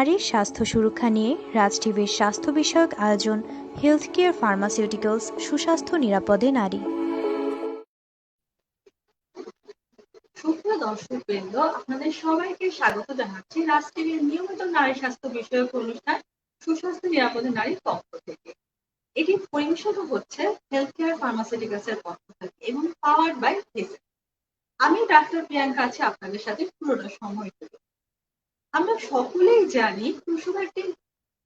নারীর স্বাস্থ্য সুরক্ষা নিয়ে রাজ টিভির স্বাস্থ্য বিষয়ক আয়োজন হেলথ কেয়ার ফার্মাসিউটিক্যালস, সুস্বাস্থ্য নিরাপদে নারী। সুপ্রিয় দর্শকবৃন্দ, আপনাদের সবাইকে স্বাগত জানাচ্ছি রাজ টিভির নিয়মিত নারী স্বাস্থ্য বিষয়ক অনুষ্ঠান সুস্বাস্থ্য নিরাপদে নারীর পক্ষ থেকে। এটি পরিবেশিত হচ্ছে হেলথ কেয়ার ফার্মাসিউটিক্যালস এর পক্ষ থেকে এবং পাওয়ার্ড বাই ফেসেল। আমি ডাক্তার প্রিয়াঙ্কা আছি আপনাদের সাথে পুরোটা সময় জুড়ে। আমরা সকলেই জানি প্রসব একটি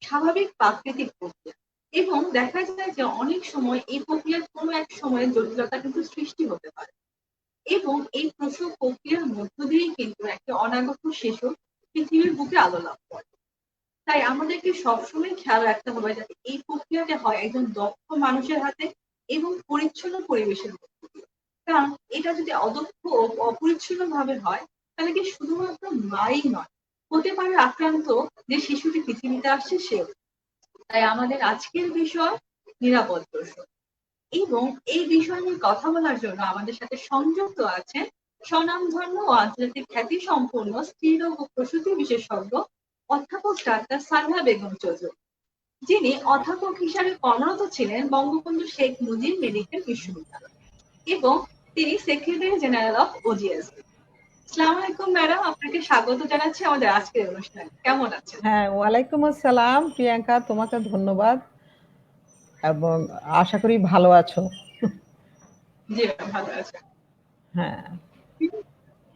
স্বাভাবিক প্রাকৃতিক প্রক্রিয়া এবং দেখা যায় যে অনেক সময় এই প্রক্রিয়ার কোনো এক সময়ে জটিলতা কিন্তু সৃষ্টি হতে পারে এবং এই প্রসব প্রক্রিয়ার মধ্য দিয়েই কিন্তু একটা অনাগত শিশু পৃথিবীর বুকে আলো লাভ করে। তাই আমাদেরকে সবসময় খেয়াল রাখতে হবে যাতে এই প্রক্রিয়াটা হয় একজন দক্ষ মানুষের হাতে এবং পরিচ্ছন্ন পরিবেশের মধ্যে দিয়ে। কারণ এটা যদি অদক্ষ ও অপরিচ্ছন্ন ভাবে হয় তাহলে কি শুধুমাত্র মাই নয়, হতে পারে আক্রান্ত যে শিশুটি পৃথিবীতে আসছে সেও। তাই আমাদের আজকের বিষয় নিরাপদ প্রসব এবং এই বিষয় নিয়ে কথা বলার জন্য আমাদের সাথে সংযুক্ত আছেন স্বনামধন্য ও আন্তর্জাতিক খ্যাতি সম্পন্ন স্ত্রীরোগ ও প্রসূতি বিশেষজ্ঞ অধ্যাপক ডাক্তার সালমা বেগম চৌধুরী, যিনি অধ্যাপক হিসাবে কর্মরত ছিলেন বঙ্গবন্ধু শেখ মুজিব মেডিকেল বিশ্ববিদ্যালয় এবং তিনি সেক্রেটারি জেনারেল অফ ওজিএস। আসসালামু আলাইকুম ম্যাডাম, আপনাকে স্বাগত জানাচ্ছি আমাদের আজকের অনুষ্ঠানে। কেমন আছেন? হ্যাঁ, ওয়ালাইকুম আসসালাম প্রিয়াঙ্কা, তোমাকে ধন্যবাদ এবং আশা করি ভালো আছো। জি ভালো আছেন। হ্যাঁ,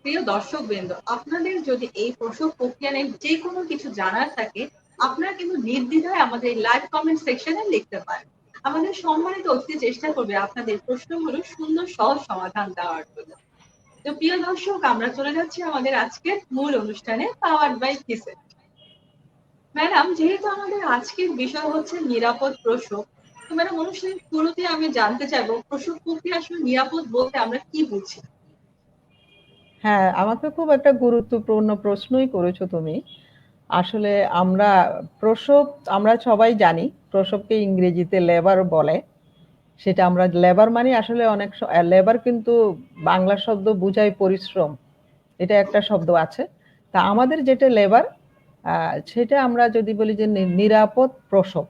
প্রিয় দর্শক বৃন্দ, আপনাদের যদি এই প্রসব প্রক্রিয়া নিয়ে যে কোনো কিছু জানার থাকে আপনারা কিন্তু নির্দ্বিধায় আমাদের লাইভ কমেন্ট সেকশনে লিখতে পারেন। আমাদের সম্মানিত অতিথি চেষ্টা করবে আপনাদের প্রশ্নগুলো সুন্দর সহজ সমাধান দেওয়ার জন্য। তো প্রিয় দর্শক, আমরা চলে যাচ্ছি আমাদের আজকের মূল অনুষ্ঠানে পাওয়ার্ড বাই কিসেট। ম্যাডাম, যেহেতু আমাদের আজকের বিষয় হচ্ছে নিরাপদ প্রসব, তো ম্যাডাম অনুষ্ঠানের শুরুতে আমি জানতে চাইবো প্রসব প্রক্রিয়া আসলে নিরাপদ বলতে আমরা কি বুঝি? হ্যাঁ, আমাকে খুব একটা গুরুত্বপূর্ণ প্রশ্নই করেছো তুমি। আসলে আমরা সবাই জানি প্রসবকে ইংরেজিতে লেবার বলে। সেটা আমরা লেবার মানে আসলে লেবার কিন্তু বাংলা শব্দ বোঝায় পরিশ্রম, এটা একটা শব্দ আছে। তা আমাদের যেটা লেবার, সেটা আমরা যদি বলি যে নিরাপদ প্রসব,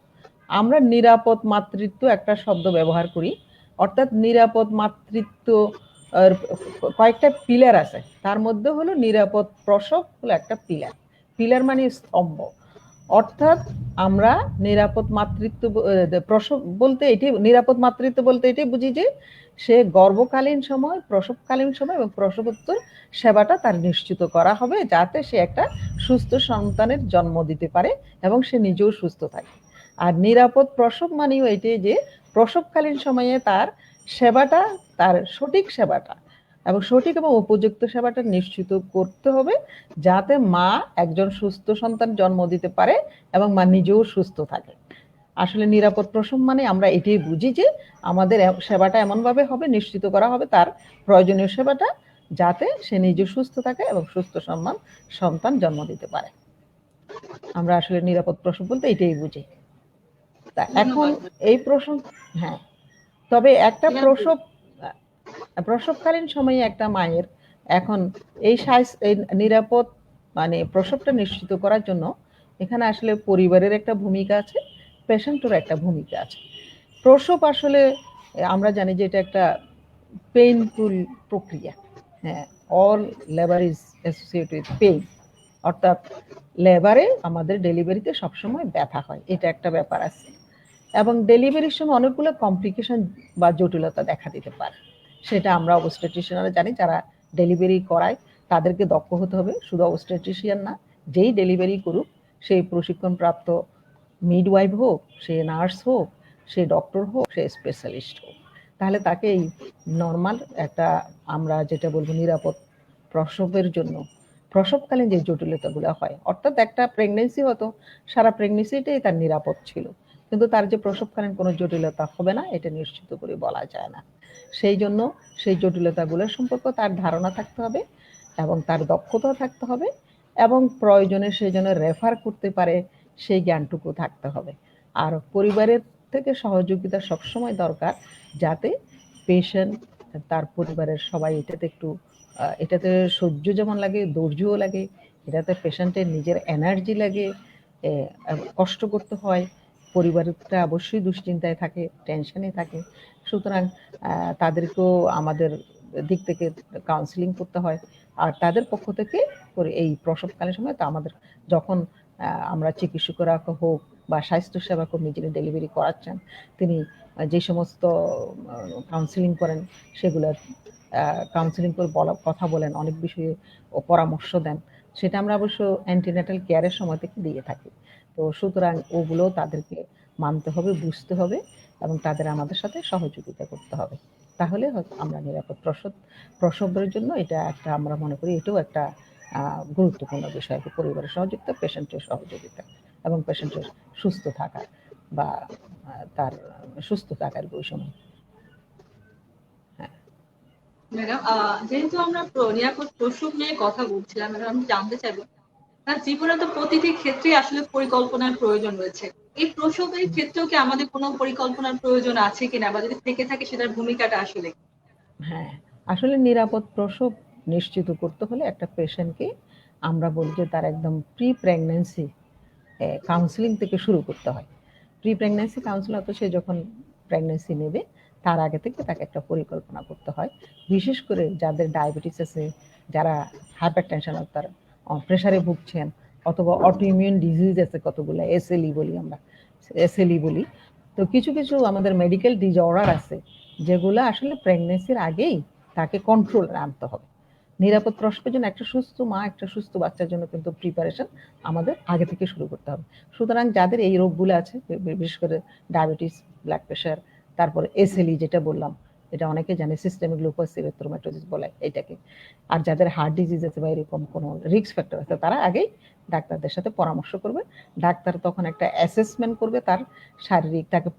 আমরা নিরাপদ মাতৃত্ব একটা শব্দ ব্যবহার করি। অর্থাৎ নিরাপদ মাতৃত্ব কয়েকটা পিলার আছে, তার মধ্যে হলো নিরাপদ প্রসব হলো একটা পিলার। পিলার মানে স্তম্ভ। অর্থাৎ আমরা নিরাপদ মাতৃত্ব প্রসব বলতে এটাই, নিরাপদ মাতৃত্ব বলতে এটাই বুঝি যে সে গর্ভকালীন সময়, প্রসবকালীন সময় এবং প্রসবোত্তর সেবাটা তার নিশ্চিত করা হবে যাতে সে একটা সুস্থ সন্তানের জন্ম দিতে পারে এবং সে নিজেও সুস্থ থাকে। আর নিরাপদ প্রসব মানেও এটাই যে প্রসবকালীন সময়ে তার সেবাটা, তার সঠিক সেবাটা এবং সঠিক এবং উপযুক্ত সেবাটা নিশ্চিত করতে হবে যাতে মা একজন সুস্থ সন্তান জন্ম দিতে পারে এবং মা নিজেও সুস্থ থাকে। আসলে নিরাপদ প্রসব মানে আমরা এটাই বুঝি যে আমাদের সেবাটা এমনভাবে হবে, নিশ্চিত করা হবে তার প্রয়োজনীয় সেবাটা যাতে সে নিজে সুস্থ থাকে এবং সুস্থ সন্তান জন্ম দিতে পারে। আমরা আসলে নিরাপদ প্রসব বলতে এটাই বুঝি। তা এখন এই প্রসব, হ্যাঁ, তবে একটা প্রসবকালীন সময়ে একটা মায়ের এখন এই নিরাপদ মানে প্রসবটা নিশ্চিত করার জন্য এখানে আসলে পরিবারের একটা ভূমিকা আছে, পেশেন্টের একটা ভূমিকা আছে। প্রসব আসলে আমরা জানি যে এটা একটা পেইনফুল প্রক্রিয়া। হ্যাঁ, all labour is associated with pain. অর্থাৎ লেবারে আমাদের ডেলিভারিতে সবসময় ব্যথা হয়, এটা একটা ব্যাপার আছে। এবং ডেলিভারির সময় অনেকগুলো কমপ্লিকেশন বা জটিলতা দেখা দিতে পারে, সেটা আমরা অবস্টেট্রিশিয়ানরা জানি। যারা ডেলিভারি করায় তাদেরকে দক্ষ হতে হবে, শুধু অবস্টেট্রিশিয়ান না, যেই ডেলিভারি করুক সেই প্রশিক্ষণপ্রাপ্ত মিডওয়াইফ হোক, সে নার্স হোক, সে ডক্টর হোক, সে স্পেশালিস্ট হোক, তাহলে তাকে এই নর্মাল একটা আমরা যেটা বলবো নিরাপদ প্রসবের জন্য প্রসবকালীন যে জটিলতাগুলো হয়, অর্থাৎ একটা প্রেগনেন্সি হতো, সারা প্রেগনেন্সিটাই তার নিরাপদ ছিল, কিন্তু তার যে প্রসবকালীন কোনো জটিলতা হবে না এটা নিশ্চিত করে বলা যায় না। সেই জন্য সেই জটিলতাগুলো সম্পর্কে তার ধারণা থাকতে হবে এবং তার দক্ষতা থাকতে হবে এবং প্রয়োজনে সে যেন রেফার করতে পারে সেই জ্ঞানটুকু থাকতে হবে। আর পরিবারের থেকে সহযোগিতা সবসময় দরকার যাতে পেশেন্ট, তার পরিবারের সবাই এটাতে সহ্য যেমন লাগে, ধৈর্যও লাগে, এটাতে পেশেন্টের নিজের এনার্জি লাগে, কষ্ট করতে হয়, পরিবারটা অবশ্যই দুশ্চিন্তায় থাকে, টেনশনে থাকে। সুতরাং তাদেরকেও আমাদের দিক থেকে কাউন্সিলিং করতে হয়। আর তাদের পক্ষ থেকে এই প্রসবকালীন সময় তো আমাদের যখন আমরা চিকিৎসকরা হোক বা স্বাস্থ্যসেবা কর্মী যিনি ডেলিভারি করাচ্ছেন, তিনি যে সমস্ত কাউন্সিলিং করেন সেগুলোর কাউন্সিলিং করে কথা বলেন, অনেক বিষয়ে পরামর্শ দেন, সেটা আমরা অবশ্য অ্যান্টিনেটাল কেয়ারের সময় থেকে দিয়ে থাকি। তো সুতরাং ওগুলো তাদেরকে মানতে হবে, বুঝতে হবে এবং তাদের আমাদের সাথে সহযোগিতা করতে হবে। তাহলে হয়তো আমরা নিরাপদ প্রসবের জন্য এটা একটা আমরা মনে করি এটাও একটা গুরুত্বপূর্ণ বিষয়, পরিবারের সহযোগিতা, পেশেন্টের সহযোগিতা এবং পেশেন্টের সুস্থ থাকা বা তার সুস্থ থাকার ওই সময়। ম্যাডাম, যেহেতু আমরা নিরাপদ প্রসব নিয়ে কথা বলছিলাম, ম্যাডাম আমি জানতে চাইবো তার জীবনে তো প্রতিটি ক্ষেত্রে আসলে পরিকল্পনার প্রয়োজন রয়েছে। এই প্রসবের ক্ষেত্রেও কি আমাদের কোনো পরিকল্পনার প্রয়োজন আছে কিনা, বা যদি থেকে থাকে সেটার ভূমিকাটা আসলে? হ্যাঁ, আসলে নিরাপদ প্রসব নিশ্চিত করতে হলে একটা পেশেন্টকে আমরা বলি যে তার একদম প্রি প্রেগন্যান্সি কাউন্সিলিং থেকে শুরু করতে হয়। প্রি প্রেগন্যান্সি কাউন্সিল অর্থ সে যখন প্রেগন্যান্সি নেবে তার আগে থেকে তাকে একটা পরিকল্পনা করতে হয়। বিশেষ করে যাদের ডায়াবেটিস আছে, যারা হাইপার টেনশন তার প্রেশারে ভুগছেন, অথবা অটোইমিউন ডিজিজ আছে কতগুলো, এসএলই বলি আমরা, এসএলই বলি। তো কিছু কিছু আমাদের মেডিকেল ডিসঅর্ডার আছে যেগুলো আসলে প্রেগন্যান্সির আগেই তাকে কন্ট্রোলে আনতে হবে। নিরাপদ প্রসবের জন্য একটা সুস্থ মা, একটা সুস্থ বাচ্চার জন্য কিন্তু প্রিপারেশন আমাদের আগে থেকে শুরু করতে হবে। সুতরাং যাদের এই রোগগুলো আছে, বিশেষ করে ডায়াবেটিস, ব্লাড প্রেশার, তারপরে এসএলই যেটা বললাম, এটা অনেকে জানে, সিস্টেমিক লুপাস এরিথ্রোমাটোসিস বলে এটাকে। আর যাদের হার্ট ডিজিজ আছে বা এরকম কোনো রিস্ক ফ্যাক্টর আছে, তারা আগেই ডাক্তারদের সাথে পরামর্শ করবে। ডাক্তার তখন একটা অ্যাসেসমেন্ট করবে তার শারীরিক, তাকে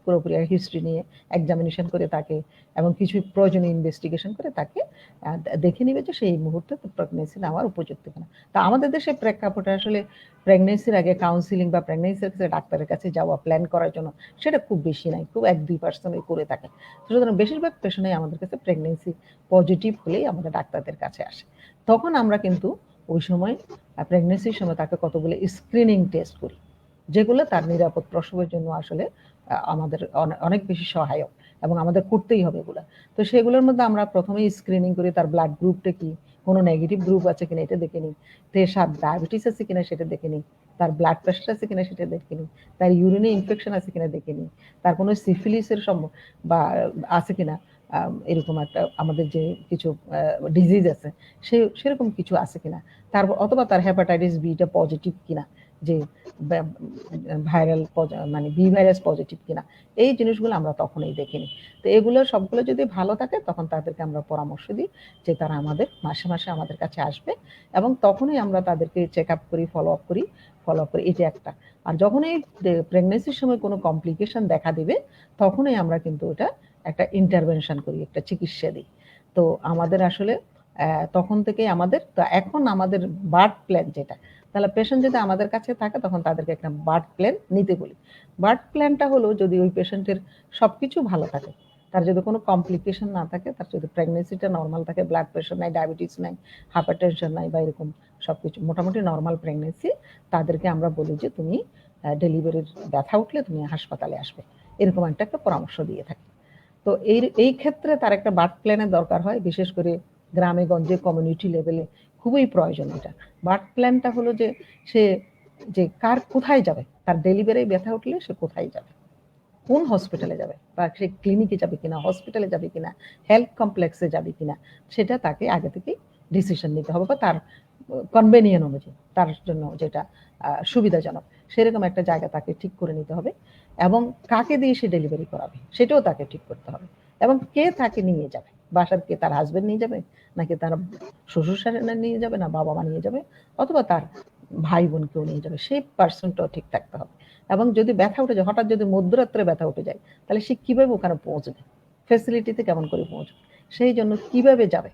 পুরোপুরি হিস্ট্রি নিয়ে এক্সামিনেশন করে তাকে, এবং কিছু প্রয়োজনীয় ইনভেস্টিগেশন করে তাকে দেখে নিবে যে সেই মুহূর্তে প্রেগনেন্সি নেওয়ার উপযুক্ত কিনা। তা আমাদের দেশে প্রেক্ষাপটে আসলে প্রেগনেন্সির আগে কাউন্সিলিং বা প্রেগনেন্সির কাছে ডাক্তারের কাছে যাওয়া প্ল্যান করার জন্য সেটা খুব বেশি নাই, খুব 1-2% করে থাকে। সুতরাং বেশিরভাগ পেশেন্টই আমাদের কাছে প্রেগনেন্সি পজিটিভ হলেই আমাদের ডাক্তারদের কাছে আসে। তখন আমরা কিন্তু ওই সময় প্রেগনেন্সির সময় তাকে কতগুলো স্ক্রিনিং টেস্ট করি, যেগুলো তার নিরাপদ প্রসবের জন্য আসলে আমাদের অনেক বেশি সহায়ক এবং আমাদের করতেই হবে এগুলো। তো সেগুলোর মধ্যে আমরা প্রথমেই স্ক্রিনিং করি তার ব্লাড গ্রুপটা কি, কোনো নেগেটিভ গ্রুপ আছে কিনা এটা দেখে নিই, তার ডায়াবেটিস আছে কিনা সেটা দেখে নিই, তার ব্লাড প্রেশার আছে কিনা সেটা দেখে নিই, তার ইউরিনে ইনফেকশন আছে কিনা দেখে নিই, তার কোনো সিফিলিসের বা আছে কিনা, এরকম একটা আমাদের যে কিছু ডিজিজ আছে সেরকম কিছু আছে কিনা, তারপর অথবা তার হেপাটাইটিস বিটা পজিটিভ কিনা, যে ভাইরাল মানে বি ভাইরাস পজিটিভ কিনা, এই জিনিসগুলো আমরা তখনই দেখে নিই। তো এগুলো সবগুলো যদি ভালো থাকে তখন তাদেরকে আমরা পরামর্শ দিই যে তারা আমাদের মাসে মাসে আমাদের কাছে আসবে, এবং তখনই আমরা তাদেরকে চেক আপ করি, ফলো আপ করি। এটা একটা। আর যখনই প্রেগনেন্সির সময় কোনো কমপ্লিকেশন দেখা দিবে তখনই আমরা কিন্তু ওটা একটা ইন্টারভেনশন করি, একটা চিকিৎসা দিই। তো আমাদের আসলে তখন থেকেই আমাদের, তো এখন আমাদের বার্থ প্ল্যান যেটা, তাহলে পেশেন্ট যদি আমাদের কাছে থাকে তখন তাদেরকে একটা বার্থ প্ল্যান নিতে বলি। বার্থ প্ল্যানটা হলো যদি ওই পেশেন্টের সবকিছু ভালো থাকে, তার যদি কোনো কমপ্লিকেশন না থাকে, তার যদি প্রেগনেন্সিটা নর্মাল থাকে, ব্লাড প্রেশার নাই, ডায়াবেটিস নাই, হাইপার টেনশন নাই, বা এরকম সবকিছু মোটামুটি নর্মাল প্রেগনেন্সি, তাদেরকে আমরা বলি যে তুমি ডেলিভারির ব্যথা উঠলে তুমি হাসপাতালে আসবে, এরকম একটা পরামর্শ দিয়ে থাকি। তো এই ক্ষেত্রে তার একটা বার্থ প্ল্যানের দরকার হয়, বিশেষ করে গ্রামে গঞ্জে কমিউনিটি লেভেলে খুবই প্রয়োজন এটা। বার্থ প্ল্যানটা হলো যে সে যে কোথায় যাবে, তার ডেলিভারি ব্যথা উঠলে সে কোথায় যাবে, কোন হসপিটালে যাবে, বা সে ক্লিনিকে যাবে কিনা, হসপিটালে যাবে কিনা, হেলথ কমপ্লেক্সে যাবে কিনা, সেটা তাকে আগে থেকেই ডিসিশন নিতে হবে, বা তার কনভেনিয়েন্ট অনুযায়ী তার জন্য যেটা সুবিধাজনক সেরকম একটা জায়গা তাকে ঠিক করে নিতে হবে, এবং কাকে দিয়ে সে ডেলিভারি করাবে সেটাও তাকে ঠিক করতে হবে, এবং কে তাকে নিয়ে যাবে, বাসার কে, তার হাজবেন্ড নিয়ে যাবে নাকি তার শ্বশুর শাশুড়ি নিয়ে যাবে, না বাবা মা নিয়ে যাবে, অথবা তার ভাই বোন কেউ নিয়ে যাবে, সেই পার্সনটাও ঠিক থাকতে হবে। এবং যদি ব্যথা উঠে যায়, হঠাৎ যদি মধ্যরাত্রে ব্যথা উঠে যায়, তাহলে সে কিভাবে ওখানে পৌঁছবে, ফ্যাসিলিটিতে কেমন করে পৌঁছবে, সেই জন্য কিভাবে যাবে।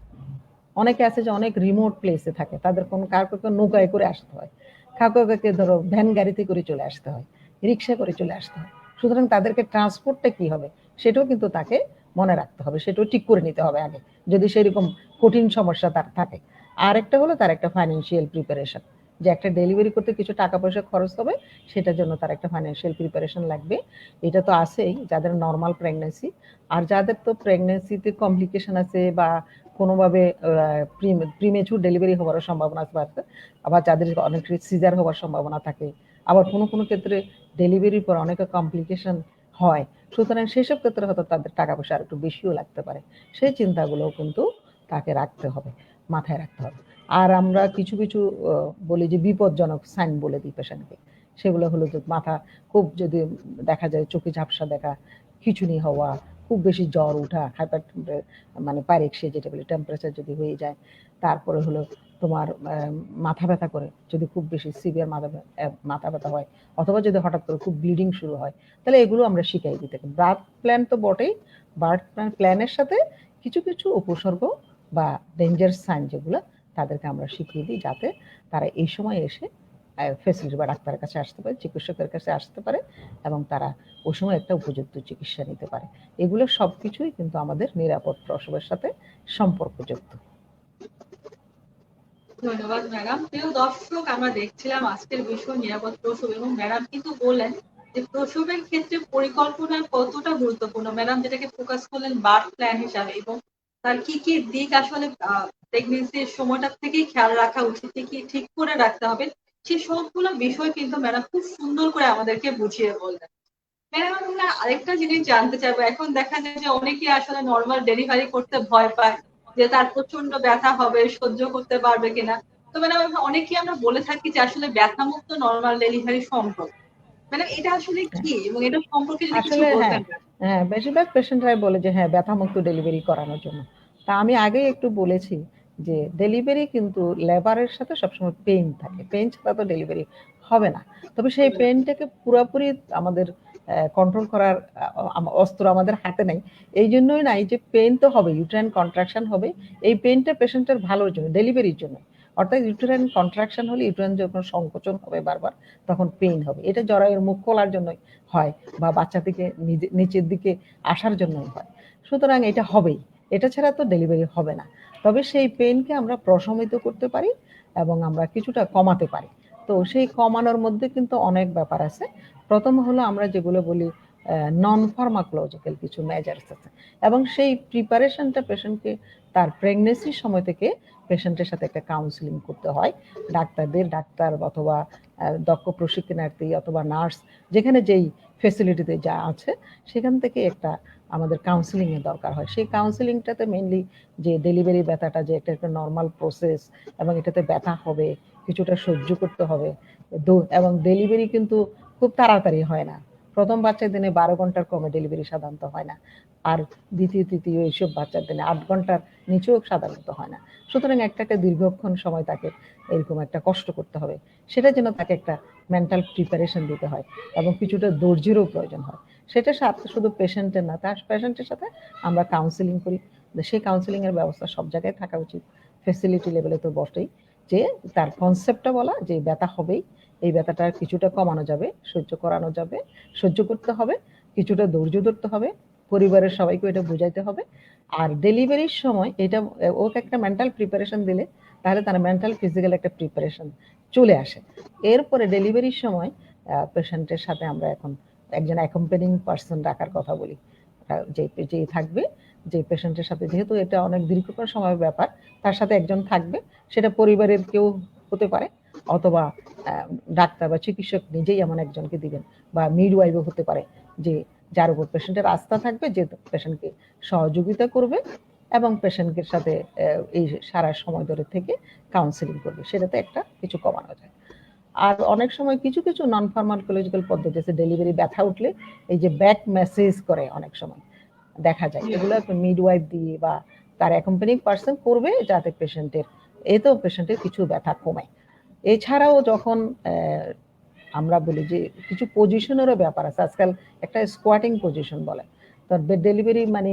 অনেকে আছে যে অনেক রিমোট প্লেসে থাকে, তাদের কোনো কাউকে নৌকায় করে আসতে হয়, কাউকে ধরো ভ্যান গাড়িতে করে চলে আসতে হয়, রিক্সা করে চলে আসতে হয়। সুতরাং তাদেরকে ট্রান্সপোর্টটা কি হবে সেটাও কিন্তু তাকে মনে রাখতে হবে, সেটাও ঠিক করে নিতে হবে আগে, যদি সেরকম কঠিন সমস্যা তার থাকে। আর একটা হলো তার একটা ফাইন্যান্সিয়াল প্রিপারেশন, যে একটা ডেলিভারি করতে কিছু টাকা পয়সা খরচ হবে, সেটার জন্য তার একটা ফাইন্যান্সিয়াল প্রিপারেশন লাগবে। এটা তো আছেই যাদের নর্মাল প্রেগন্যান্সি। আর যাদের তো প্রেগন্যান্সিতে কমপ্লিকেশন আছে বা কোনোভাবে প্রিমেচুর ডেলিভারি হওয়ার সম্ভাবনা আছে, আবার যাদের অনেক সিজার হওয়ার সম্ভাবনা থাকে, আবার কোনো কোনো ক্ষেত্রে ডেলিভারির পর অনেক কমপ্লিকেশন হয়, সুতরাং সেসব ক্ষেত্রে হয়তো তাদের টাকা পয়সা আর একটু বেশিও লাগতে পারে। সেই চিন্তাগুলোও কিন্তু তাকে রাখতে হবে, মাথায় রাখতে হবে। আর আমরা কিছু কিছু বলি যে বিপজ্জনক সাইন বলে দিই পেশেন্টকে। সেগুলো হলো যে মাথা খুব যদি দেখা যায় চোখে ঝাপসা দেখা, খিঁচুনি হওয়া, খুব বেশি জ্বর ওঠা, হাইপার মানে পাইরেক্সিয়া যেটা বলি, টেম্পারেচার যদি হয়ে যায়, তারপরে হলো তোমার মাথা ব্যথা করে, যদি খুব বেশি সিভিয়ার মাথা ব্যথা হয়, অথবা যদি হঠাৎ করে খুব ব্লিডিং শুরু হয়, তাহলে এগুলো আমরা শিখাই দিতে। বার্থ প্ল্যান তো বটেই, বার্থ প্ল্যানের সাথে কিছু কিছু উপসর্গ বা ডেঞ্জার সাইন যেগুলো তাদেরকে আমরা শিখিয়ে দিই, যাতে তারা এই সময় এসে ফেসিলিটি বা ডাক্তারের কাছে আসতে পারে, চিকিৎসকের কাছে আসতে পারে, এবং তারা ওই সময় একটা উপযুক্ত চিকিৎসা নিতে পারে। এগুলো সবকিছুই কিন্তু আমাদের নিরাপদ প্রসবের সাথে সম্পর্কযুক্ত। ধন্যবাদ ম্যাডাম। প্রিয় দর্শক, আমরা দেখছিলাম আজকের বিষয় নিরাপদ প্রসব, এবং ম্যাডাম কিন্তু বললেন যে প্রসবের ক্ষেত্রে পরিকল্পনা কতটা গুরুত্বপূর্ণ। ম্যাডাম যেটাকে ফোকাস করলেন বার্থ প্ল্যান হিসাবে, এবং তার কি কি দিক আসলে প্রেগনেন্সির সময়টা থেকেই খেয়াল রাখা উচিত, কি ঠিক করে রাখতে হবে, সেই সবগুলো বিষয় কিন্তু ম্যাডাম খুব সুন্দর করে আমাদেরকে বুঝিয়ে বললেন। ম্যাডাম, আমরা আরেকটা জিনিস জানতে চাইবো। এখন দেখা যায় যে অনেকে আসলে নর্মাল ডেলিভারি করতে ভয় পায়, যে তার প্রচন্ড ব্যথা হবে, সহ্য করতে পারবে কিনা। তো ম্যাডাম, অনেকেই আমরা বলে থাকি যে আসলে ব্যথামুক্ত নর্মাল ডেলিভারি সম্ভব। ম্যাডাম, এটা আসলে কি, এবং এটা সম্পর্কে যদি কিছু আসলে হ্যাঁ, বলতেন। হ্যাঁ, বেশিরভাগ পেশেন্টরাই বলে যে হ্যাঁ, ব্যথামুক্ত ডেলিভারি করানোর জন্য। তা আমি আগেই একটু বলেছি যে ডেলিভারি কিন্তু লেবারের সাথে সবসময় পেইন থাকে, পেইন ছাড়া তো ডেলিভারি হবে না। তবে সেই পেইনটাকে পুরোপুরি আমাদের কন্ট্রোল করার অস্ত্র আমাদের হাতে নেই। এই জন্যই নাই যে পেইন তো হবে, ইউট্রাইন কন্ট্রাকশন হবে। এই পেইনটা পেশেন্টের ভালোর জন্য, ডেলিভারির জন্য। অর্থাৎ ইউটেরাইন কন্ট্রাকশন হলে, ইউটেরাইন যখন সংকোচন হবে বারবার, তখন পেইন হবে। এটা জরায়ুর মুখ খোলার জন্যই হয়, বা বাচ্চা থেকে নিচের দিকে আসার জন্যই হয়। সুতরাং এটা হবেই, এটা ছাড়া তো ডেলিভারি হবে না। তবে সেই পেইনকে আমরা প্রশমিত করতে পারি এবং আমরা কিছুটা কমাতে পারি। তো সেই কমানোর মধ্যে কিন্তু অনেক ব্যাপার আছে। প্রথম হলো আমরা যেগুলো বলি নন ফার্মাকোলজিক্যাল কিছু মেজার্স আছে, এবং সেই প্রিপারেশনটা পেশেন্টকে তার প্রেগনেন্সির সময় থেকে পেশেন্টের সাথে একটা কাউন্সিলিং করতে হয়। ডাক্তার অথবা দক্ষ প্রশিক্ষণার্থী অথবা নার্স, যেখানে যেই ফেসিলিটিতে যা আছে, সেখান থেকে একটা আমাদের কাউন্সিলিং এর দরকার হয়। সেই কাউন্সিলিংটাতে মেইনলি যে ডেলিভারি ব্যথাটা যে একটা নর্মাল প্রসেস, এবং এটাতে ব্যথা হবে, কিছুটা সহ্য করতে হবে, এবং ডেলিভারি কিন্তু খুব তাড়াতাড়ি হয় না। প্রথম বাচ্চার দিনে 12 ঘন্টার কমে ডেলিভারি সাধারণত হয় না। আর দ্বিতীয় তৃতীয় এইসব বাচ্চার দিনে 8 ঘন্টার নিচেও সাধারণত হয় না। সুতরাং একটা দীর্ঘক্ষণ সময় তাকে এরকম একটা কষ্ট করতে হবে। সেটার জন্য তাকে একটা মেন্টাল প্রিপারেশন দিতে হয়, এবং কিছুটা ধৈর্যেরও প্রয়োজন হয়। সেটা সাথে শুধু পেশেন্টের না, তার পেশেন্টের সাথে আমরা কাউন্সিলিং করি। সেই কাউন্সিলিং এর ব্যবস্থা সব জায়গায় থাকা উচিত, ফেসিলিটি লেভেলে তো বটেই। যে তার কনসেপ্টটা বলা যে ব্যথা হবেই, এই ব্যথাটা কিছুটা কমানো যাবে, সহ্য করানো যাবে, সহ্য করতে হবে, কিছুটা ধৈর্য ধরতে হবে, পরিবারের সবাইকে এটা বোঝাইতে হবে। আর ডেলিভারির সময় এটা ওকে একটা মেন্টাল প্রিপারেশন দিলে, তাহলে তার মেন্টাল ফিজিক্যাল একটা প্রিপারেশন চলে আসে। এরপরে ডেলিভারির সময় পেশেন্টের সাথে আমরা এখন একজন অ্যাকম্পানিং পার্সন রাখার কথা বলি, যে থাকবে, যে পেশেন্টের সাথে, যেহেতু এটা অনেক দীর্ঘক্ষণ সময়ের ব্যাপার, তার সাথে একজন থাকবে। সেটা পরিবারের কেউ হতে পারে, অথবা ডাক্তার বা চিকিৎসক নিজেই এমন একজনকে দিবেন, বা মিডওয়াইফও হতে পারে, যে যার উপর পেশেন্টের আস্থা থাকবে, যে পেশেন্টকে সহযোগিতা করবে এবং পেশেন্টের সাথে এই সারা সময় ধরে থেকে কাউন্সিলিং করবে। সেটাতে একটা কিছু কমানো যায়। আর অনেক সময় কিছু কিছু নন ফার্মাকোলজিক্যাল পদ্ধতি আছে, ডেলিভারি ব্যথা উঠলে এই যে ব্যাক মেসেজ করে, অনেক সময় দেখা যায় এগুলো মিডওয়াইফ দিয়ে বা তার অ্যাকম্পানিং পার্সন করবে, যাতে পেশেন্টের পেশেন্টের কিছু ব্যথা কমে। এছাড়াও যখন আমরা বলি যে কিছু পজিশনেরও ব্যাপার আছে, আজকাল একটা স্কোয়াটিং পজিশন বলে, তো ডেলিভারি মানে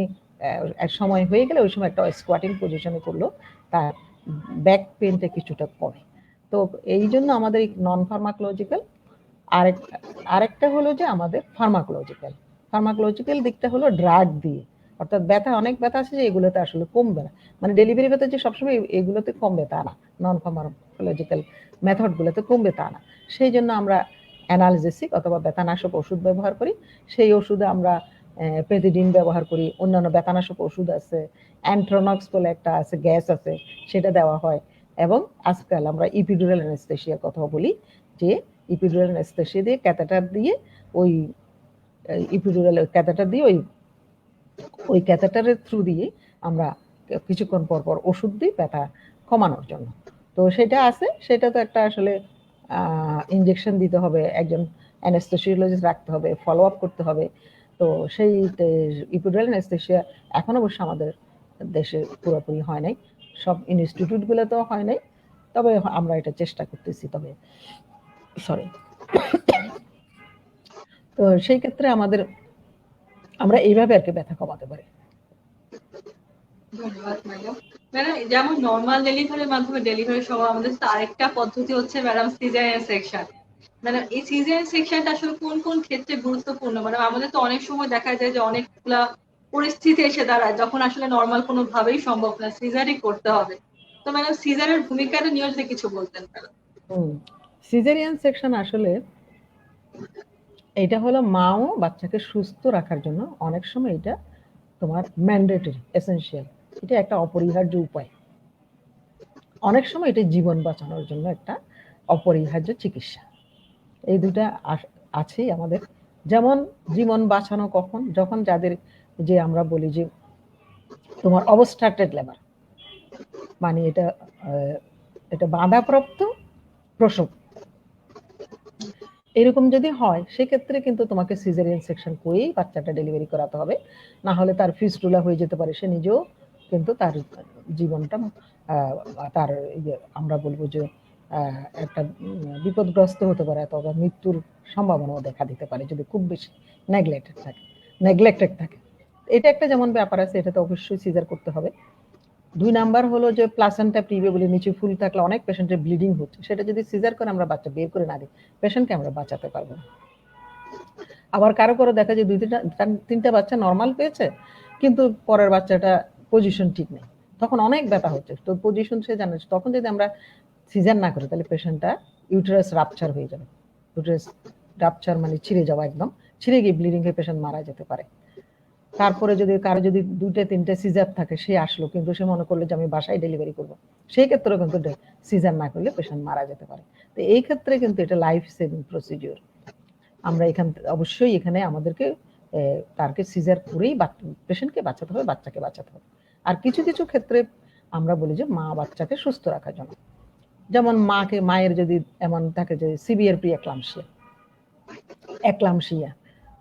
এক সময় হয়ে গেলে ওই সময় একটা স্কোয়াটিং পজিশনে করলো, তার ব্যাক পেনটা কিছুটা কমে। তো এই জন্য আমাদের নন ফার্মাকোলজিক্যাল। আরেকটা হলো যে আমাদের ফার্মাকোলজিক্যাল দিকটা হলো ড্রাগ দিয়ে, অর্থাৎ ব্যথা, অনেক ব্যথা আছে যে এগুলোতে আসলে কমবে না, মানে ডেলিভারি ব্যথা যে সবসময় এগুলোতে কমবে তা না, নন ফার্মাকোলজিক্যাল মেথডগুলোতে কমবে তা না। সেই জন্য আমরা অ্যানালজেসিক অথবা ব্যথানাশক ওষুধ ব্যবহার করি। সেই ওষুধে আমরা পেথিডিন ব্যবহার করি, অন্যান্য ব্যথানাশক ওষুধ আছে, অ্যান্ট্রোনক্স বলে একটা আছে, গ্যাস আছে, সেটা দেওয়া হয়। এবং আজকাল আমরা ইপিডুরাল অ্যানেস্থেসিয়ার কথা বলি, যে ইপিডুরাল অ্যানেস্থেসিয়া দিয়ে ক্যাথেটার দিয়ে ওই ইপিডুরাল ক্যাথেটার দিয়ে ওই ক্যাথেটারের থ্রু দিয়ে আমরা কিছুক্ষণ পর পর ওষুধ দিই ব্যথা কমানোর জন্য। তো সেটা আছে, সেটা তো একটা আসলে ইনজেকশন দিতে হবে, একজন অ্যানেস্থেসিওলজিস্ট রাখতে হবে, ফলো আপ করতে হবে। তো সেই ইপিডুরাল অ্যানেস্থেসিয়া এখন অবশ্য আমাদের দেশে পুরোপুরি হয় নাই, সব ইনস্টিটিউটগুলোতেও হয় নাই, তবে আমরা এটা চেষ্টা করতেছি। তবে সরি, তো সেই ক্ষেত্রে আমরা এইভাবে আর কি ব্যথা কমাতে পারি। ধন্যবাদ ম্যাডাম। ম্যাডাম, যেমন নর্মাল ডেলিভারির মাধ্যমে ডেলিভারির সময় আমাদের আরেকটা পদ্ধতি হচ্ছে ম্যাডাম সিজারিয়ান সেকশন। ম্যাডাম, এই সিজারিয়ান সেকশনটা আসলে কোন কোন ক্ষেত্রে গুরুত্বপূর্ণ? ম্যাডাম, আমাদের তো অনেক সময় দেখা যায় যে অনেকগুলা পরিস্থিতি এসে দাঁড়ায় যখন আসলে নর্মাল কোনো ভাবেই সম্ভব না, সিজারই করতে হবে। তো ম্যাডাম, সিজারের ভূমিকাটা নিয়ে যদি কিছু বলতেন ম্যাডাম। সিজারিয়ান সেকশন আসলে এটা হলো মা ও বাচ্চাকে সুস্থ রাখার জন্য অনেক সময় এটা তোমার ম্যান্ডেটরি, এসেনশিয়াল, এটা একটা অপরিহার্য উপায়। অনেক সময় এটা জীবন বাঁচানোর জন্য একটা অপরিহার্য চিকিৎসা। এই দুটা আছেই আমাদের। যেমন জীবন বাঁচানো কখন, যখন যাদের যে আমরা বলি যে তোমার অবস্ট্রাক্টেড লেবার, মানে এটা বাধাপ্রাপ্ত প্রসব, এরকম যদি হয় সেক্ষেত্রে কিন্তু তোমাকে সিজারিয়ান সেকশন করেই বাচ্চাটা ডেলিভারি করাতে হবে, না হলে তার ফিস্টুলা হয়ে যেতে পারে, সে নিজেও কিন্তু তার জীবনটা তার আমরা বলবো যে একটা বিপদগ্রস্ত হতে পারে, অথবা মৃত্যুর সম্ভাবনাও দেখা দিতে পারে যদি খুব বেশি নেগলেক্টেড থাকে। এটা একটা যেমন ব্যাপার আছে, এটা তো অবশ্যই সিজার করতে হবে। 2 নাম্বার হলো যে প্লাসেন্টা প্রিভে বলে নিচে ফুল থাকলে অনেক পেশেন্টের ব্লিডিং হচ্ছে, সেটা যদি সিজার করে আমরা বাচ্চা বের করে না দিই, পেশেন্টকে আমরা বাঁচাতে পারবো না। আবার কারো কারো দেখা যায় 2-3টা বাচ্চা নর্মাল পেয়েছে, কিন্তু পরের বাচ্চাটা পজিশন ঠিক নেই, তখন অনেক ব্যথা হচ্ছে, তো পজিশন সে জানে, তখন যদি আমরা সিজার না করি তাহলে পেশেন্টটা ইউটেরাস রাপচার হয়ে যাবে। ইউটেরাস রাপচার মানে ছিঁড়ে যাওয়া, একদম ছিঁড়ে গিয়ে ব্লিডিং হয়ে পেশেন্ট মারা যেতে পারে। তারপরে যদি কারো যদি 2-3টে সিজার থাকে, সে আসলো কিন্তু সে মনে করলো যে আমি বাসায় ডেলিভারি করবো, সেই ক্ষেত্রে কিন্তু সিজার না করলে পেশেন্ট মারা যেতে পারে। তো এই ক্ষেত্রে কিন্তু এটা লাইফ সেভিং প্রসিডিওর। আমরা অবশ্যই এখানে আমাদেরকে তারকে সিজার করেই পেশেন্টকে বাঁচাতে হবে, বাচ্চাকে বাঁচাতে হবে। আর কিছু কিছু ক্ষেত্রে আমরা বলি যে মা বাচ্চাকে সুস্থ রাখার জন্য, যেমন মায়ের যদি এমন থাকে যে সিভিয়ার প্রি একলামশিয়া,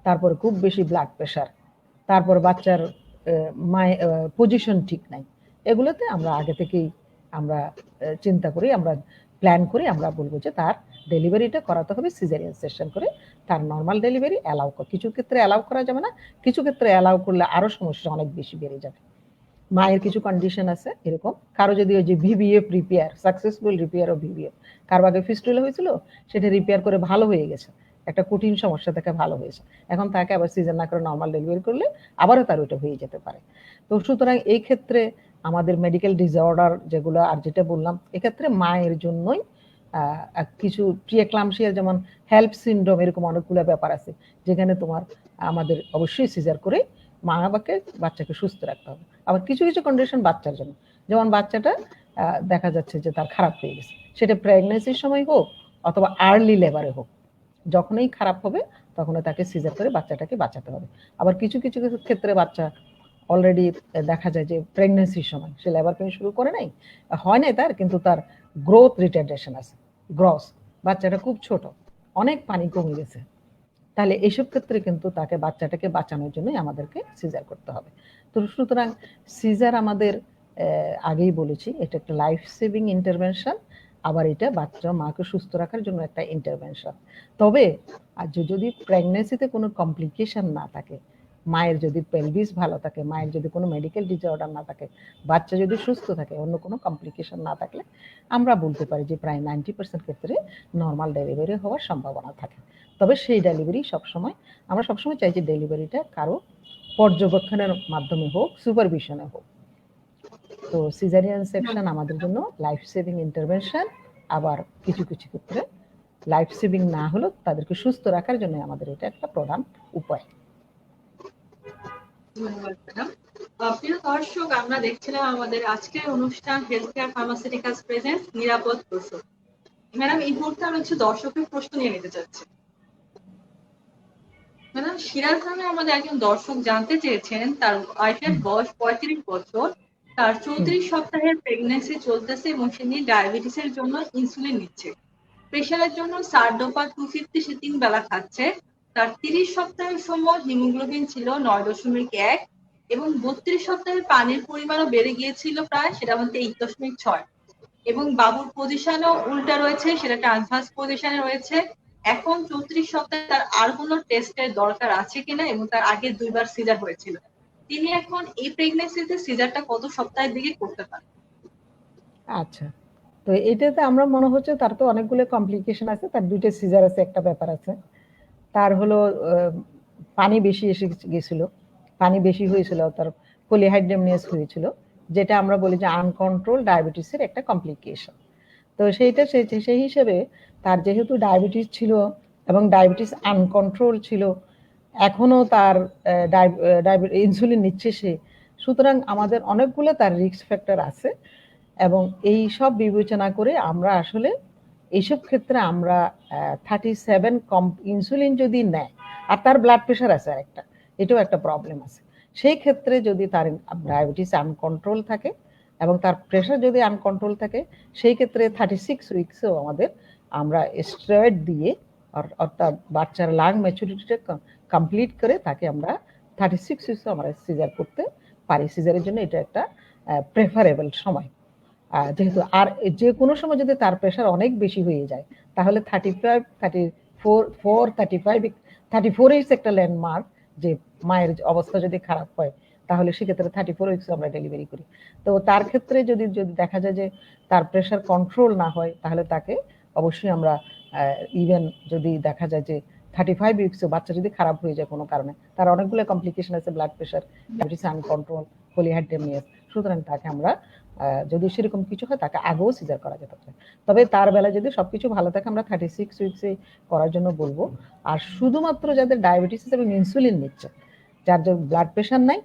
তারপরে খুব বেশি ব্লাড প্রেশার, তারপর বাচ্চার মায়ের পজিশন ঠিক নাই, এগুলোতে আমরা আগে থেকেই আমরা চিন্তা করি, আমরা প্ল্যান করি, আমরা বলবো যে তার ডেলিভারিটা করাতে হবে সিজারিয়ান সেকশন করে, তার নর্মাল ডেলিভারি অ্যালাউ কিছু ক্ষেত্রে অ্যালাউ করা যাবে না, কিছু ক্ষেত্রে অ্যালাউ করলে আরো সমস্যা অনেক বেশি বেড়ে যাবে। মায়ের কিছু কন্ডিশন আছে এরকম, কারো যদি ওই যে ভিভিএফ রিপেয়ার, সাকসেসফুল রিপেয়ার ও ভিভিএফ, কারো আগে ফিস্টুলা হয়েছিল, সেটা রিপেয়ার করে ভালো হয়ে গেছে, একটা কঠিন সমস্যা থেকে ভালো হয়েছে, এখন তাকে আবার সিজন না করে নর্মাল ডেলিভারি করলে আবারও তার ওইটা হয়ে যেতে পারে। তো সুতরাং এই ক্ষেত্রে আমাদের মেডিকেল ডিসঅর্ডার যেগুলো, আর যেটা বললাম, এক্ষেত্রে মায়ের জন্যই কিছু প্রিএক্লামশিয়া যেমন হেল্প সিন্ড্রোম, এরকম অনেকগুলো ব্যাপার আছে যেখানে তোমার আমাদের অবশ্যই সিজার করে মা বাচ্চাকে সুস্থ রাখতে হবে। আবার কিছু কিছু কন্ডিশন বাচ্চার জন্য, যেমন বাচ্চাটা দেখা যাচ্ছে যে তার খারাপ হয়ে গেছে, সেটা প্রেগন্যান্সির সময় হোক অথবা আর্লি লেবারে হোক, যখনই খারাপ হবে তখনই তাকে সিজার করে বাচ্চাটাকে বাঁচাতে হবে। আবার কিছু কিছু ক্ষেত্রে বাচ্চা অলরেডি দেখা যায় যে প্রেগন্যান্সির সময় সে লেবার পেইন শুরু করে নাই, হয় নাই তার, কিন্তু তার গ্রোথ রিটার্ডেশন আছে, গ্রস, বাচ্চাটা খুব ছোট, অনেক পানি কমে গেছে, তাহলে এইসব ক্ষেত্রে কিন্তু তাকে বাচ্চাটাকে বাঁচানোর জন্যই আমাদেরকে সিজার করতে হবে। তো সুতরাং সিজার আমাদের আগেই বলেছি এটা একটা লাইফ সেভিং ইন্টারভেনশন, আবার এটা বাচ্চা মাকে সুস্থ রাখার জন্য একটা ইন্টারভেনশন। তবে যদি প্রেগন্যান্সিতে কোনো কমপ্লিকেশন না থাকে, মায়ের যদি পেলভিস ভালো থাকে, মায়ের যদি কোনো মেডিকেল ডিসঅর্ডার না থাকে, বাচ্চা যদি সুস্থ থাকে, অন্য কোনো কমপ্লিকেশন না থাকলে আমরা বলতে পারি যে প্রায় 90% ক্ষেত্রে নর্মাল ডেলিভারি হওয়ার সম্ভাবনা থাকে। তবে সেই ডেলিভারি আমরা সবসময় চাই যে ডেলিভারিটা কারো পর্যবেক্ষণের মাধ্যমে হোক, সুপারভিশনে হোক। তো সিজারিয়ান সেকশন আমাদের জন্য লাইফ সেভিং ইন্টারভেনশন, আবার কিছু কিছু ক্ষেত্রে লাইফ সেভিং না হলেও তাদেরকে সুস্থ রাখার জন্য আমাদের এটা একটা প্রধান উপায়। ধন্যবাদ ম্যাডাম। প্রিয় দর্শক, আমরা দেখছিলাম আমাদের আজকের অনুষ্ঠান হেলথ কেয়ার ফার্মাসিউটিক্যালস প্রেজেন্ট নিরাপদ প্রসব। ম্যাডাম, এই মুহূর্তে আমি হচ্ছে দর্শকের প্রশ্ন নিয়ে নিতে চাচ্ছি। ম্যাডাম, সিরাজ নামে আমাদের একজন দর্শক জানতে চেয়েছেন, তার ওয়াইফের বয়স 35 বছর, তার 34 সপ্তাহের প্রেগন্যান্সি চলতেছে এবং তিনি ডায়াবেটিসের জন্য ইনসুলিন নিচ্ছে। প্রেশারের জন্য সারডোপা 250 সে 3 বেলা খাচ্ছে। তার 30 সপ্তাহের সময় হিমোগ্লোবিন ছিল 9.1 এবং 32 সপ্তাহের পানির পরিমাণও বেড়ে গিয়েছিল প্রায়, সেটা হচ্ছে 8.6। এবং বাবুর পজিশনও উল্টা রয়েছে, সেটা ট্রান্সভার্স পজিশনে রয়েছে। এখন 34 সপ্তাহে তার আর কোনো টেস্টের দরকার আছে কিনা, এবং তার আগে 2বার সিজার হয়েছিল। তিনি এখন এই প্রেগন্যান্সিতে সিজারটা কত সপ্তাহের দিকে করতে পারেন? আচ্ছা, তো এটাতে আমরা মনে হচ্ছে তার তো অনেকগুলো কমপ্লিকেশন আছে, তার 2টা সিজার আছে, একটা ব্যাপার আছে। তার হলো পানি বেশি এসে গেছিল, পানি বেশি হয়েছিল, তার পলিহাইড্রামিয়াস হয়েছিল, যেটা আমরা বলি যে আনকন্ট্রোল ডায়াবেটিসের একটা কমপ্লিকেশন। তো সেইটা সেই হিসেবে তার যেহেতু ডায়াবেটিস ছিল এবং ডায়াবেটিস আনকন্ট্রোল ছিল, এখনো তার ইনসুলিন নিচ্ছে সে, সুতরাং আমাদের অনেকগুলো তার রিস্ক ফ্যাক্টর আছে। এবং এই সব বিবেচনা করে আমরা আসলে এইসব ক্ষেত্রে আমরা 37 ইনসুলিন যদি নেয়, আর তার ব্লাড প্রেশার আছে আরেকটা, এটাও একটা প্রবলেম আছে, সেই ক্ষেত্রে যদি তার ডায়াবেটিস আনকন্ট্রোল থাকে এবং তার প্রেশার যদি আনকন্ট্রোল থাকে, সেই ক্ষেত্রে 36 উইকসেও আমরা স্টেরয়েড দিয়ে, অর্থাৎ বাচ্চার লাং ম্যাচুরিটিটা কমপ্লিট করে তাকে আমরা 36 উইকসে আমরা সিজার করতে পারি। সিজারের জন্য এটা একটা প্রেফারেবল সময়। যেহেতু আর যে কোনো সময় যদি তার প্রেশার অনেক বেশি হয়ে যায়, তাহলে 35, 34, 35 একটা ল্যান্ডমার্ক, যে মায়ের অবস্থা যদি খারাপ হয় তাহলে সেক্ষেত্রে 34 উইকস আমরা ডেলিভারি করি। তো তার ক্ষেত্রে যদি দেখা যায় যে তার প্রেশার কন্ট্রোল না হয়, তাহলে তাকে অবশ্যই আমরা ইভেন যদি দেখা যায় যে 35 উইকসে বাচ্চা যদি খারাপ হয়ে যায় কোনো কারণে, তার অনেকগুলো কমপ্লিকেশন আছে, ব্লাড প্রেশার, ডায়াবেটিস আনকন্ট্রোল, পলিহাইড্রামিয়াস, সুতরাং তাকে আমরা যদি সেরকম কিছু হয় তাকে আগেও সিজার করা যেতে পারে। তবে তার বেলায় যদি সবকিছু ভালো থাকে আমরা 36 উইকসে করার জন্য বলবো। আর শুধুমাত্র যাদের ডায়াবেটিস এবং ইনসুলিন নিচ্ছে, যার ব্লাড প্রেশার নাই,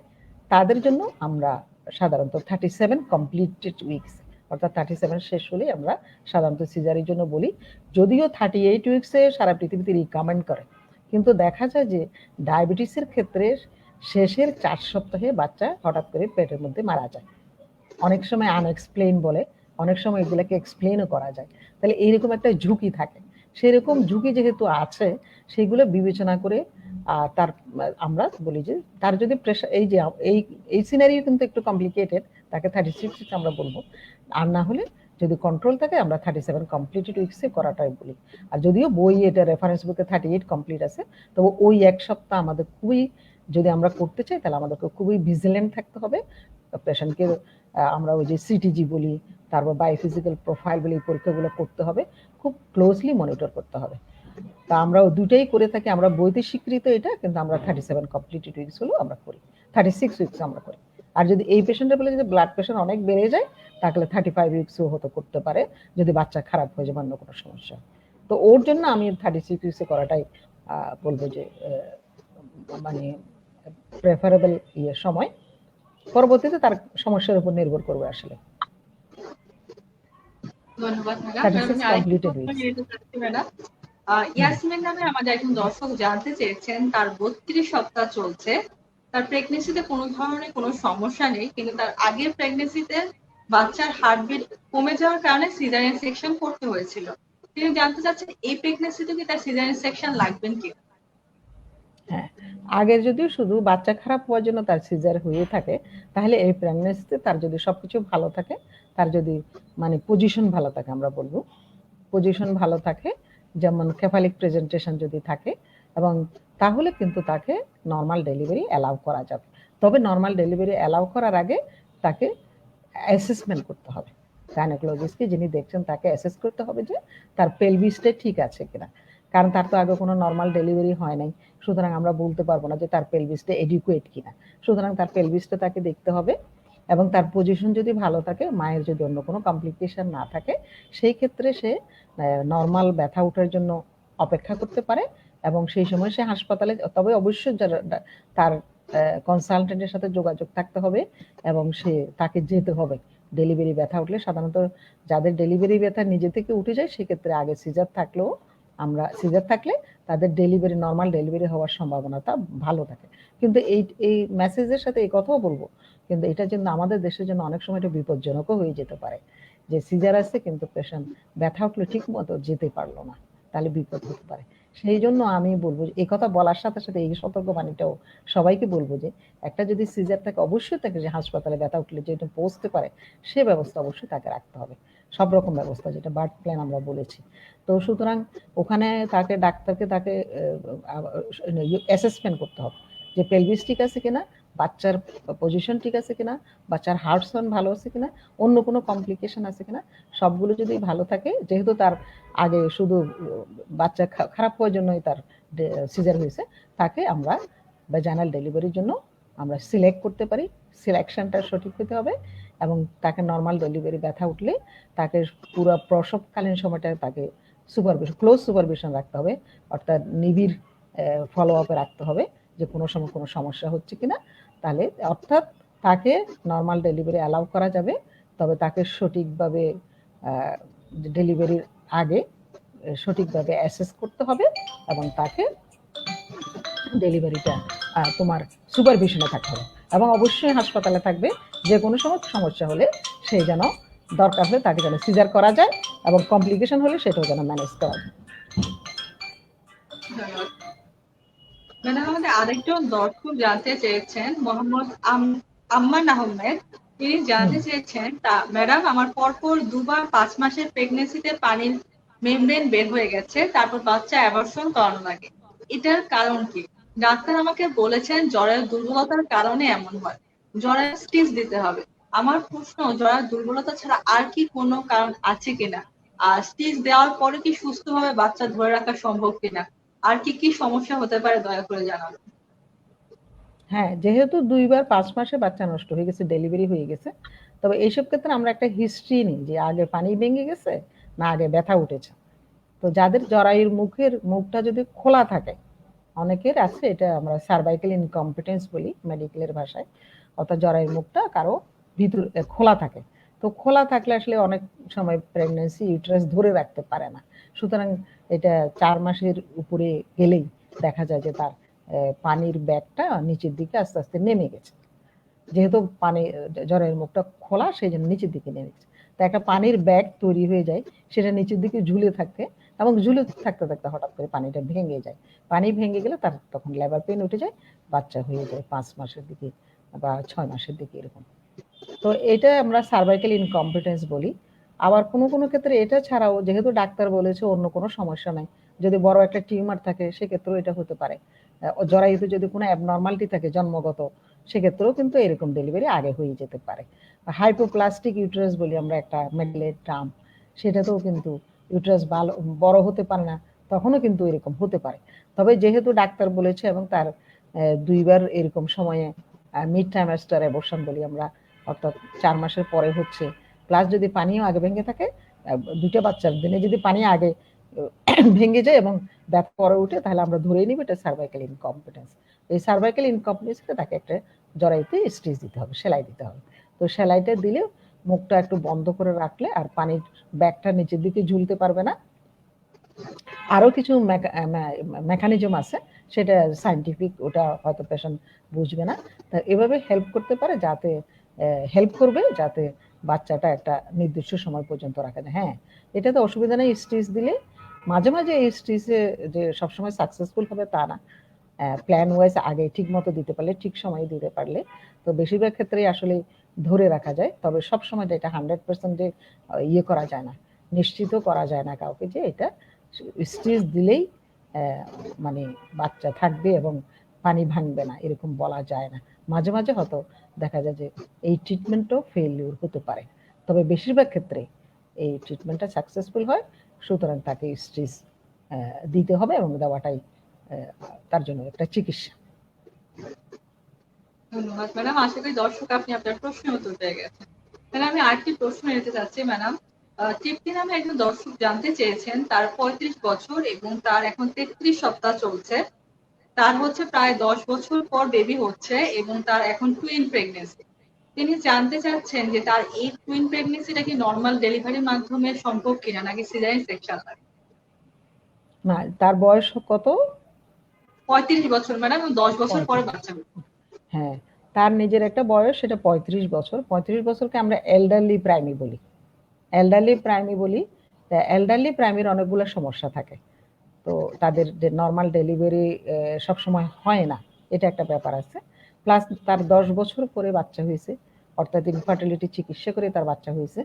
তাদের জন্য আমরা সাধারণত 37 কমপ্লিটেড উইকস, অর্থাৎ 37 শেষ হলেই আমরা সাধারণত সিজারের জন্য বলি। যদিও 38 উইকসে সারা পৃথিবীতে রিকমেন্ড করে, কিন্তু দেখা যায় যে ডায়াবেটিসের ক্ষেত্রে শেষের 4 সপ্তাহে বাচ্চা হঠাৎ করে পেটের মধ্যে মারা যায়। অনেক সময় আনএক্সপ্লেইন বলে, অনেক সময় এগুলোকে এক্সপ্লেইনও করা যায়। তাহলে এইরকম একটা ঝুঁকি থাকে, সেরকম ঝুঁকি যেহেতু আছে, সেগুলো বিবেচনা করে তার আমরা বলি যে তার যদি প্রেশার, এই যে এই সিনারিও কিন্তু একটু কমপ্লিকেটেড, তাকে 36 আমরা বলবো। আর না হলে যদি কন্ট্রোল থাকে আমরা 37 কমপ্লিটেড উইকসে করাটাই বলি। আর যদিও বই এটা রেফারেন্স বুকে 38 কমপ্লিট আছে, তবে ওই এক সপ্তাহ আমাদের খুবই, যদি আমরা করতে চাই তাহলে আমাদেরকে খুবই ভিজিলেন্ট থাকতে হবে। পেশেন্টকে আমরা ওই যে সিটিজি বলি, তারপর বায়োফিজিক্যাল প্রোফাইল বলি, পরীক্ষাগুলো করতে হবে, খুব ক্লোজলি মনিটর করতে হবে। তা আমরা দুটাই করে থাকি, আমরা বইতে স্বীকৃত এটা, কিন্তু আমরা 37 কমপ্লিটেড উইকস হলো আমরা করি, 36 উইকস আমরা করি। আর যদি এই পেশেন্টের বলে যদি ব্লাড প্রেশার অনেক বেড়ে যায়, তাহলে 35 উইকসও হতে করতে পারে, যদি বাচ্চা খারাপ হয়ে যায় অন্য কোনো সমস্যা। তো ওর জন্য আমি 36 উইকসে করাটাই বলবো যে মানে প্রেফারেবল সময়। পরবর্তীতে তার সমস্যার উপর নির্ভর করবে আসলে। ধন্যবাদ ম্যাডাম। ইয়াসমিন নামে আমাদের একজন দর্শক জানতে চেয়েছেন, তার 32 সপ্তাহ চলছে, তার প্রেগনেন্সিতে কোনো ধরনের কোনো সমস্যা নেই, কিন্তু তার আগের প্রেগনেন্সিতে বাচ্চার হার্টবিট কমে যাওয়ার কারণে সিজারিয়ান সেকশন করতে হয়েছিল। তিনি জানতে চাচ্ছেন এই প্রেগনেন্সিতে কি তার সিজারিয়ান সেকশন লাগবেন কি? হ্যাঁ, আগে যদি শুধু বাচ্চা খারাপ হওয়ার জন্য তার সিজার হয়ে থাকে, তাহলে এই প্রেগনেন্সিতে তার যদি সবকিছু ভালো থাকে, তার যদি পজিশন ভালো থাকে, আমরা বলবো পজিশন ভালো থাকে, যেমন কেফালিক প্রেজেন্টেশন যদি থাকে, এবং তাহলে কিন্তু তাকে নর্মাল ডেলিভারি অ্যালাউ করা যাবে। তবে নর্মাল ডেলিভারি অ্যালাউ করার আগে তাকে অ্যাসেসমেন্ট করতে হবে, গাইনোকোলজিস্টকে যিনি দেখছেন তাকে অ্যাসেস করতে হবে যে তার পেলভিসটা ঠিক আছে কিনা। কারণ তার তো আগে কোনো নর্মাল ডেলিভারি হয় নাই, সুতরাং আমরা বলতে পারবো না যে তার পেলভিসটা এডিকুয়েট কিনা। সুতরাং তার পেলভিসটা তাকে দেখতে হবে, এবং তার পজিশন যদি ভালো থাকে, মায়ের যদি অন্য কোনো কমপ্লিকেশন না থাকে, সেই ক্ষেত্রে সে নর্মাল ব্যথা ওঠার জন্য অপেক্ষা করতে পারে, এবং সেই সময় সে হাসপাতালে, তবে অবশ্যই তার কনসালটেন্টের সাথে যোগাযোগ থাকতে হবে, এবং তাকে যেতে হবে। ডেলিভারি ব্যথা উঠলে সাধারণত যাদের ডেলিভারি ব্যথা নিজে থেকে উঠে যায়, সেক্ষেত্রে আগে সিজার থাকলে তাদের নর্মাল ডেলিভারি হওয়ার সম্ভাবনাটা ভালো থাকে। কিন্তু এই মেসেজের সাথে এই কথাও বলবো, কিন্তু এটা জন্য আমাদের দেশের জন্য অনেক সময় এটা বিপজ্জনকও হয়ে যেতে পারে, যে সিজার আছে কিন্তু পেশেন্ট ব্যথা উঠলে ঠিক মতো যেতে পারলো না, তাহলে বিপদ হতে পারে। সেই জন্য আমি বলবো, এই কথা বলার সাথে সাথে এই সতর্কবাণীটাও সবাইকে বলবো, যে একটা যদি সিজার থাকে, অবশ্যই তাকে যে হাসপাতালে ব্যথা উঠলে যেটা পৌঁছতে পারে, সে ব্যবস্থা অবশ্যই তাকে রাখতে হবে, সব রকম ব্যবস্থা, যেটা বার্থ প্ল্যান আমরা বলেছি। তো সুতরাং ওখানে ডাক্তারকে অ্যাসেসমেন্ট করতে হবে যে পেলভিস ঠিক আছে কিনা, বাচ্চার পজিশন ঠিক আছে কিনা, বাচ্চার হার্ট সাউন্ড ভালো আছে কিনা, অন্য কোনো কমপ্লিকেশন আছে কিনা। সবগুলো যদি ভালো থাকে, যেহেতু তার আগে শুধু বাচ্চা খারাপ হওয়ার জন্যই তার সিজার হয়েছে, তাকে আমরা ভ্যাজাইনাল ডেলিভারির জন্য আমরা সিলেক্ট করতে পারি। সিলেকশনটা সঠিক হতে হবে, এবং তাকে নর্মাল ডেলিভারি ব্যথা উঠলে তাকে পুরো প্রসবকালীন সময়টা তাকে ক্লোজ সুপারভিশন রাখতে হবে, অর্থাৎ নিবিড় ফলো আপে রাখতে হবে যে কোনো সময় কোনো সমস্যা হচ্ছে কিনা। তাহলে অর্থাৎ তাকে নর্মাল ডেলিভারি অ্যালাউ করা যাবে, তবে তাকে সঠিকভাবে ডেলিভারির আগে সঠিকভাবে অ্যাসেস করতে হবে, এবং তাকে ডেলিভারিটা তোমার সুপারভিশনে থাকতে হবে, এবং অবশ্যই হাসপাতালে থাকবে। যে কোনো সময় সমস্যা হলে সেই যেন, দরকার হলে তাকে যেন সিজার করা যায়, এবং কমপ্লিকেশন হলে সেটাও যেন ম্যানেজ করা যায়। ম্যাডাম, আমাদের আরেকজন দর্শক জানতে চেয়েছেন, মোহাম্মদ আম্মান আহমেদ, তিনি জানতে চেয়েছেন, ম্যাডাম আমার পরপর 2বার 5 মাসের প্রেগনেন্সিতে পানির মেমব্রেন বের হয়ে গেছে, তারপর বাচ্চা অ্যাবর্শন করানো লাগে, এটার কারণ কি? ডাক্তার আমাকে বলেছেন জরায়ুর দুর্বলতার কারণে এমন হয়, জরায়ু স্টিচ দিতে হবে। আমার প্রশ্ন, জরায়ুর দুর্বলতা ছাড়া আর কি কোনো কারণ আছে কিনা, আর স্টিচ দেওয়ার পরে কি সুস্থভাবে বাচ্চা ধরে রাখা সম্ভব কিনা, আর কি কি সমস্যা হতে পারে দয়া করে জানাবেন। হ্যাঁ, যেহেতু 2বার 5 মাসে বাচ্চা নষ্ট হয়ে গেছে, ডেলিভারি হয়ে গেছে, তবে এইসব ক্ষেত্রে আমরা একটা হিস্ট্রি নিই, যে আগে পানি ভেঙে গেছে না আগে ব্যথা উঠেছে। তো যাদের জরায়ুর মুখটা যদি খোলা থাকে, অনেকের আছে, এটা আমরা সার্ভাইকাল ইনকম্পিটেন্স বলি মেডিকেলের ভাষায়, অর্থাৎ জরায়ুর মুখটা কারো ভিতর খোলা থাকে। তো খোলা থাকলে আসলে অনেক সময় প্রেগন্যান্সি ইউটেরাস ধরে রাখতে পারে না। সুতরাং এটা 4 মাসের উপরে গেলেই দেখা যায় যে তার পানির ব্যাগটা নিচের দিকে আস্তে আস্তে নেমে গেছে, যেহেতু জরায়ুর মুখটা খোলা, সেই জন্য নিচের দিকে নেমে গেছে। তো একটা পানির ব্যাগ তৈরি হয়ে যায়, সেটা নিচের দিকে ঝুলে থাকে, এবং ঝুলে থাকতে থাকতে হঠাৎ করে পানিটা ভেঙে যায়। পানি ভেঙে গেলে তার তখন লেবার পেন উঠে যায়, বাচ্চা হয়ে যায় 5 মাসের দিকে বা 6 মাসের দিকে এরকম। তো এটা আমরা সার্ভাইকাল ইনকম্পিটেন্স বলি। আবার কোনো কোনো ক্ষেত্রে এটা ছাড়াও, যেহেতু ডাক্তার বলেছে অন্য কোনো সমস্যা নাই, যদি বড় একটা টিউমার থাকে সেক্ষেত্রেও এটা হতে পারে। জরায়ুতে যদি কোনো অ্যাবনর্মালিটি থাকে জন্মগত, সেক্ষেত্রেও কিন্তু এরকম ডেলিভারি আগে হয়ে যেতে পারে। হাইপোপ্লাস্টিক ইউটেরাস বলি আমরা একটা মেডিকেলের টার্ম, সেটাতেও কিন্তু ইউটেরাস বড় হতে পারে না, তখনও কিন্তু এরকম হতে পারে। তবে যেহেতু ডাক্তার বলেছে, এবং তার 2বার এরকম সময়ে মিড ট্রাইমেস্টার অ্যাবর্শন বলি আমরা, অর্থাৎ 4 মাসের পরে হচ্ছে, প্লাস যদি পানিও আগে ভেঙে থাকে, 2টা বাচ্চার দিনে যদি পানি আগে ভেঙে যায় এবং ব্যথা পরে উঠে, তাহলে আমরা ধরেই নিব এটা সার্ভাইকাল ইনকম্পিটেন্স। এই সার্ভাইকাল ইনকম্পিটেন্সে তাকে একটা জরায়ুতে স্টিচ দিতে হবে, সেলাই দিতে হবে। তো সেলাইটা দিলে মুখটা একটু বন্ধ করে রাখলে আর পানির ব্যাগটা নিচের দিকে ঝুলতে পারবে না। আরো কিছু মেকানিজম আছে, সেটা সায়েন্টিফিক, ওটা হয়তো পেশেন্ট বুঝবে না। তা এভাবে হেল্প করতে পারে, হেল্প করবে যাতে বাচ্চাটা একটা নির্দিষ্ট সময় পর্যন্ত রাখা যায়। হ্যাঁ, এটা তো অসুবিধা নেই স্টিচ দিলে। মাঝে মাঝে এই স্টিচে যে সবসময় সাকসেসফুল হবে তা না, প্ল্যান ওয়াইজ আগে ঠিক মতো দিতে পারলে, ঠিক সময়ে দিতে পারলে, তো বেশিরভাগ ক্ষেত্রেই আসলে ধরে রাখা যায়। তবে সব সময় এটা 100% যে ইয়ে করা যায় না, নিশ্চিত করা যায় না কাউকে যে এটা স্টিচ দিলেই মানে বাচ্চা থাকবে এবং পানি ভাঙবে না, এরকম বলা যায় না। মাঝে মাঝে হয়তো দেখা যায় যে এই ট্রিটমেন্টও ফেলিউর হতে পারে, তবে বেশিরভাগ ক্ষেত্রে এই ট্রিটমেন্টটা সাকসেসফুল হয়। সুতরাং তাকে স্টিচ দিতে হবে এবং দেওয়াটাই তার জন্য একটা চিকিৎসা। ধন্যবাদ ম্যাডাম, আশা করি দর্শক আপনি আপনার প্রশ্নের উত্তর পেয়ে গেছেন। তাহলে আমি আরেকটি প্রশ্ন নিতে চাচ্ছি ম্যাডাম। তৃপ্তি নামে একজন দর্শক জানতে চেয়েছেন, তার 35 বছর এবং তার এখন 33 সপ্তাহ চলছে। তার হচ্ছে প্রায় 10 বছর পর বেবি হচ্ছে এবং তার এখন টুইন প্রেগনেন্সি। তিনি জানতে চাচ্ছেন যে তার এই টুইন প্রেগনেন্সিটা কি নর্মাল ডেলিভারির মাধ্যমে সম্ভব কিনা নাকি সিজারিয়ান সেকশন লাগে। না, তার বয়স কত? 35 বছর ম্যাডাম, এবং 10 বছর পরে বাচ্চা হবে। হ্যাঁ, তার নিজের একটা বয়স, সেটা 35 বছর। 35 বছরকে আমরা এল্ডারলি প্রাইমি বলি। এল্ডারলি প্রাইমি বলি, এল্ডারলি প্রাইমির অনেকগুলো সমস্যা থাকে। তো তাদের যে নর্মাল ডেলিভারি সবসময় হয় না, এটা একটা ব্যাপার আছে। প্লাস তার 10 বছর পরে বাচ্চা হয়েছে, অর্থাৎ ইনফার্টিলিটি চিকিৎসা করে তার বাচ্চা হয়েছে,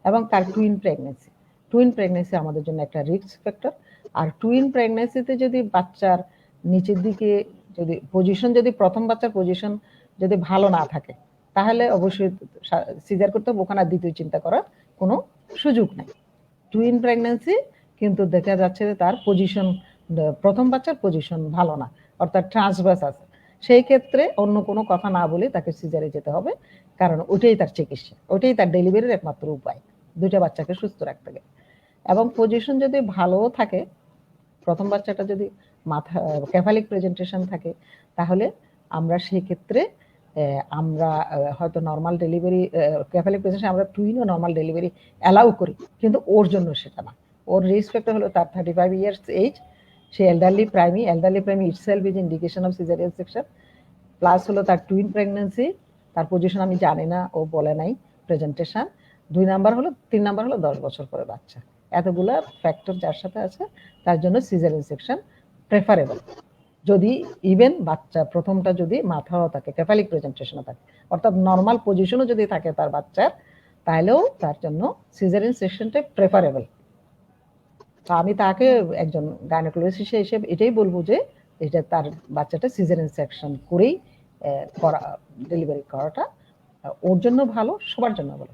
এবং তার টুইন প্রেগনেন্সি। টুইন প্রেগনেন্সি আমাদের জন্য একটা রিস্ক ফ্যাক্টর। আর টুইন প্রেগনেন্সিতে যদি বাচ্চার নিচের দিকে যদি পজিশন, যদি প্রথম বাচ্চার পজিশন যদি ভালো না থাকে, তাহলে অবশ্যই সিজার করতে হবে, ওখানে দ্বিতীয় চিন্তা করার কোনো সুযোগ নেই। টুইন প্রেগনেন্সি কিন্তু দেখা যাচ্ছে যে তার পজিশন, প্রথম বাচ্চার পজিশন ভালো না, অর্থাৎ ট্রান্সভার্স আছে, সেই ক্ষেত্রে অন্য কোনো কথা না বলে তাকে সিজারে যেতে হবে, কারণ ওটাই তার চিকিৎসা, ওটাই তার ডেলিভারির একমাত্র উপায় দুইটা বাচ্চাকে সুস্থ রাখতে গেলে। এবং পজিশন যদি ভালো থাকে, প্রথম বাচ্চাটা যদি মাথা ক্যাফালিক প্রেজেন্টেশন থাকে, তাহলে আমরা সেই ক্ষেত্রে আমরা হয়তো নর্মাল ডেলিভারি, ক্যাফালিক প্রেজেন্টেশন আমরা টুইনও নর্মাল ডেলিভারি অ্যালাউ করি, কিন্তু ওর জন্য সেটা না। ওর রিস্ক ফ্যাক্টর হলো তার 35 ইয়ার্স এজ, সে elderly primi itself is indication of caesarean section, plus হলো তার টুইন প্রেগনেন্সি, তার পজিশন আমি জানি না, ও বলে নাই প্রেজেন্টেশন। 3 নাম্বার হলো 10 বছর পরে বাচ্চা। এতগুলা ফ্যাক্টর যার সাথে আছে, তার জন্য সিজারিয়ান সেকশন প্রেফারেবল। যদি ইভেন বাচ্চা প্রথমটা যদি মাথাও থাকে, ক্যাফালিক প্রেজেন্টেশনও থাকে, অর্থাৎ নর্মাল পজিশনও যদি থাকে তার বাচ্চার, তাহলেও তার জন্য সিজারিয়ান সেকশনটা প্রেফারেবল। তো আমি তাকে একজন গাইনোকোলজিস্ট হিসেবে এটাই বলবো যে এটা তার বাচ্চাটা সিজারিয়ান সেকশন করেই করা, ডেলিভারি করাটা ওর জন্য ভালো, সবার জন্য ভালো।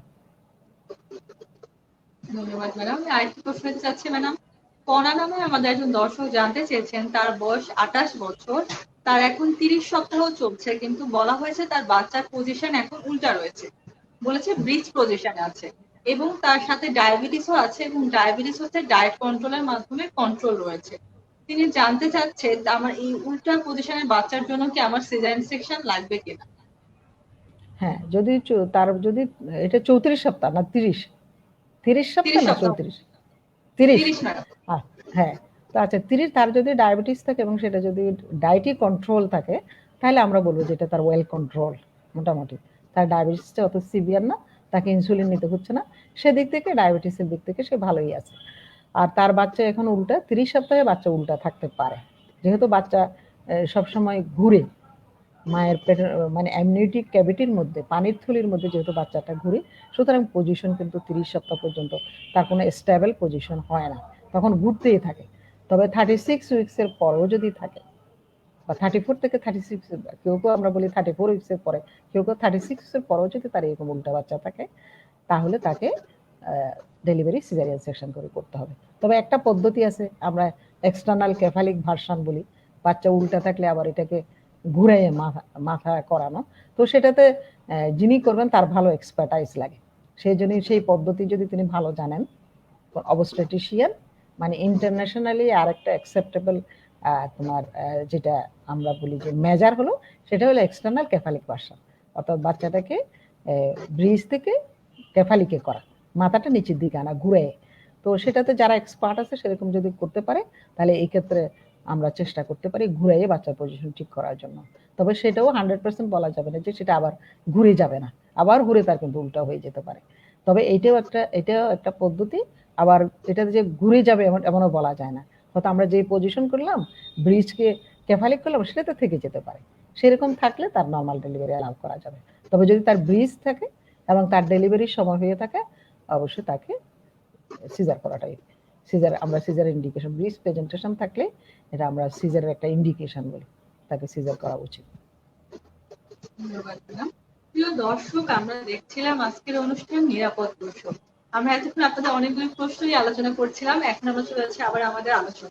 ধন্যবাদ ম্যাডাম। আমি আরেকটি প্রশ্ন করতে চাচ্ছি ম্যাডাম। কণা নামে আমাদের একজন দর্শক জানতে চেয়েছেন, তার বয়স 28 বছর, তার এখন 30 সপ্তাহ চলছে, কিন্তু বলা হয়েছে তার বাচ্চার পজিশন এখন উল্টা রয়েছে, বলেছে ব্রিজ পজিশনে আছে, এবং তার সাথে ডায়াবেটিসও আছে, এবং ডায়াবেটিস হচ্ছে ডায়েট কন্ট্রোলের মাধ্যমে কন্ট্রোল রয়েছে। তিনি জানতে চাচ্ছেন আমার এই উল্টা পজিশনের বাচ্চার জন্য কি আমার সিজারিয়ান সেকশন লাগবে কিনা। হ্যাঁ, যদি তার যদি এটা 34 সপ্তাহ না 30 সপ্তাহ না 34, 30 হ্যাঁ, তো আচ্ছা 30, তার যদি ডায়াবেটিস থাকে এবং সেটা যদি ডায়েটই কন্ট্রোল থাকে, তাহলে আমরা বলবো যে এটা তার ওয়েল কন্ট্রোল, মোটামুটি তার ডায়াবেটিসটা অত সিভিয়ার না, তাকে ইনসুলিন নিতে হচ্ছে না, সেদিক থেকে ডায়াবেটিসের দিক থেকে সে ভালোই আছে। আর তার বাচ্চা এখন উল্টা, 30 সপ্তাহে বাচ্চা উল্টা থাকতে পারে, যেহেতু বাচ্চা সবসময় ঘুরে মায়ের পেটের, মানে অ্যামনিওটিক ক্যাভিটির মধ্যে, পানির থলির মধ্যে যেহেতু বাচ্চাটা ঘুরে, সুতরাং পজিশন কিন্তু 30 সপ্তাহ পর্যন্ত তার কোনো স্টেবল পজিশন হয় না, তখন ঘুরতেই থাকে। তবে 36 উইক্সের পরেও যদি থাকে, বা 34 থেকে 36, কেউ কেউ আমরা বলি 34 উইক্সের পরে, কেউ কেউ 36 উইক্সের পরেও যদি তার এরকম উল্টা বাচ্চা থাকে, তাহলে তাকে ডেলিভারি সিজারিয়ান সেকশন করে করতে হবে। তবে একটা পদ্ধতি আছে, আমরা এক্সটার্নাল ক্যাফালিক ভার্সন বলি, বাচ্চা উল্টা থাকলে আবার এটাকে ঘুরাইয়ে মাথা করানো, তো সেটাতে যিনি করবেন তার ভালো এক্সপার্টাইজ লাগে, সেই জন্য সেই পদ্ধতি যদি তিনি ভালো জানেন, অবস্টেটিশিয়ান, মানে ইন্টারন্যাশনালি আর একটা অ্যাকসেপ্টেবল তোমার যেটা আমরা বলি যে মেজার হলো, সেটা হলো এক্সটার্নাল ক্যাফালিক ভার্সন, অর্থাৎ বাচ্চাটাকে ব্রিজ থেকে ক্যাফালিকে করা, মাথাটা নিচের দিকে আনা ঘুরে। তো সেটাতে যারা এক্সপার্ট আছে সেরকম যদি করতে পারে, তাহলে এই ক্ষেত্রে আমরা চেষ্টা করতে পারি ঘুরাইয়ে বাচ্চার পজিশন ঠিক করার জন্য। তবে সেটাও 100% বলা যাবে না যে সেটা আবার ঘুরে যাবে না, আবার ঘুরে তার কিন্তু উল্টা হয়ে যেতে পারে। তবে এটাও একটা পদ্ধতি, আবার এটা যে ঘুরে যাবে এমনও বলা যায় না, হয়তো আমরা যে পজিশন করলাম, ব্রিজকে ক্যাফালিক করলাম, সেটাতে থেকে যেতে পারে, সেরকম থাকলে তার নর্মাল ডেলিভারি অ্যালাউ করা যাবে। তবে যদি তার ব্রিজ থাকে এবং তার ডেলিভারির সময় হয়ে থাকে, অবশ্যই তাকে সিজার করাটাই, আমরা সিজার ইন্ডিকেশন, ব্রিজ প্রেজেন্টেশন থাকলে এটা আমরা সিজারের একটা ইন্ডিকেশন বলি, তাকে সিজার করা উচিত। ধন্যবাদ ম্যাডাম। প্রিয় দর্শক, আমরা দেখছিলাম আজকের অনুষ্ঠান নিরাপদ প্রসব। আমরা এতক্ষণ আপনাদের অনেকগুলি প্রশ্নই আলোচনা করছিলাম, এখন আমরা চলে যাচ্ছি আবার আমাদের আলোচনা।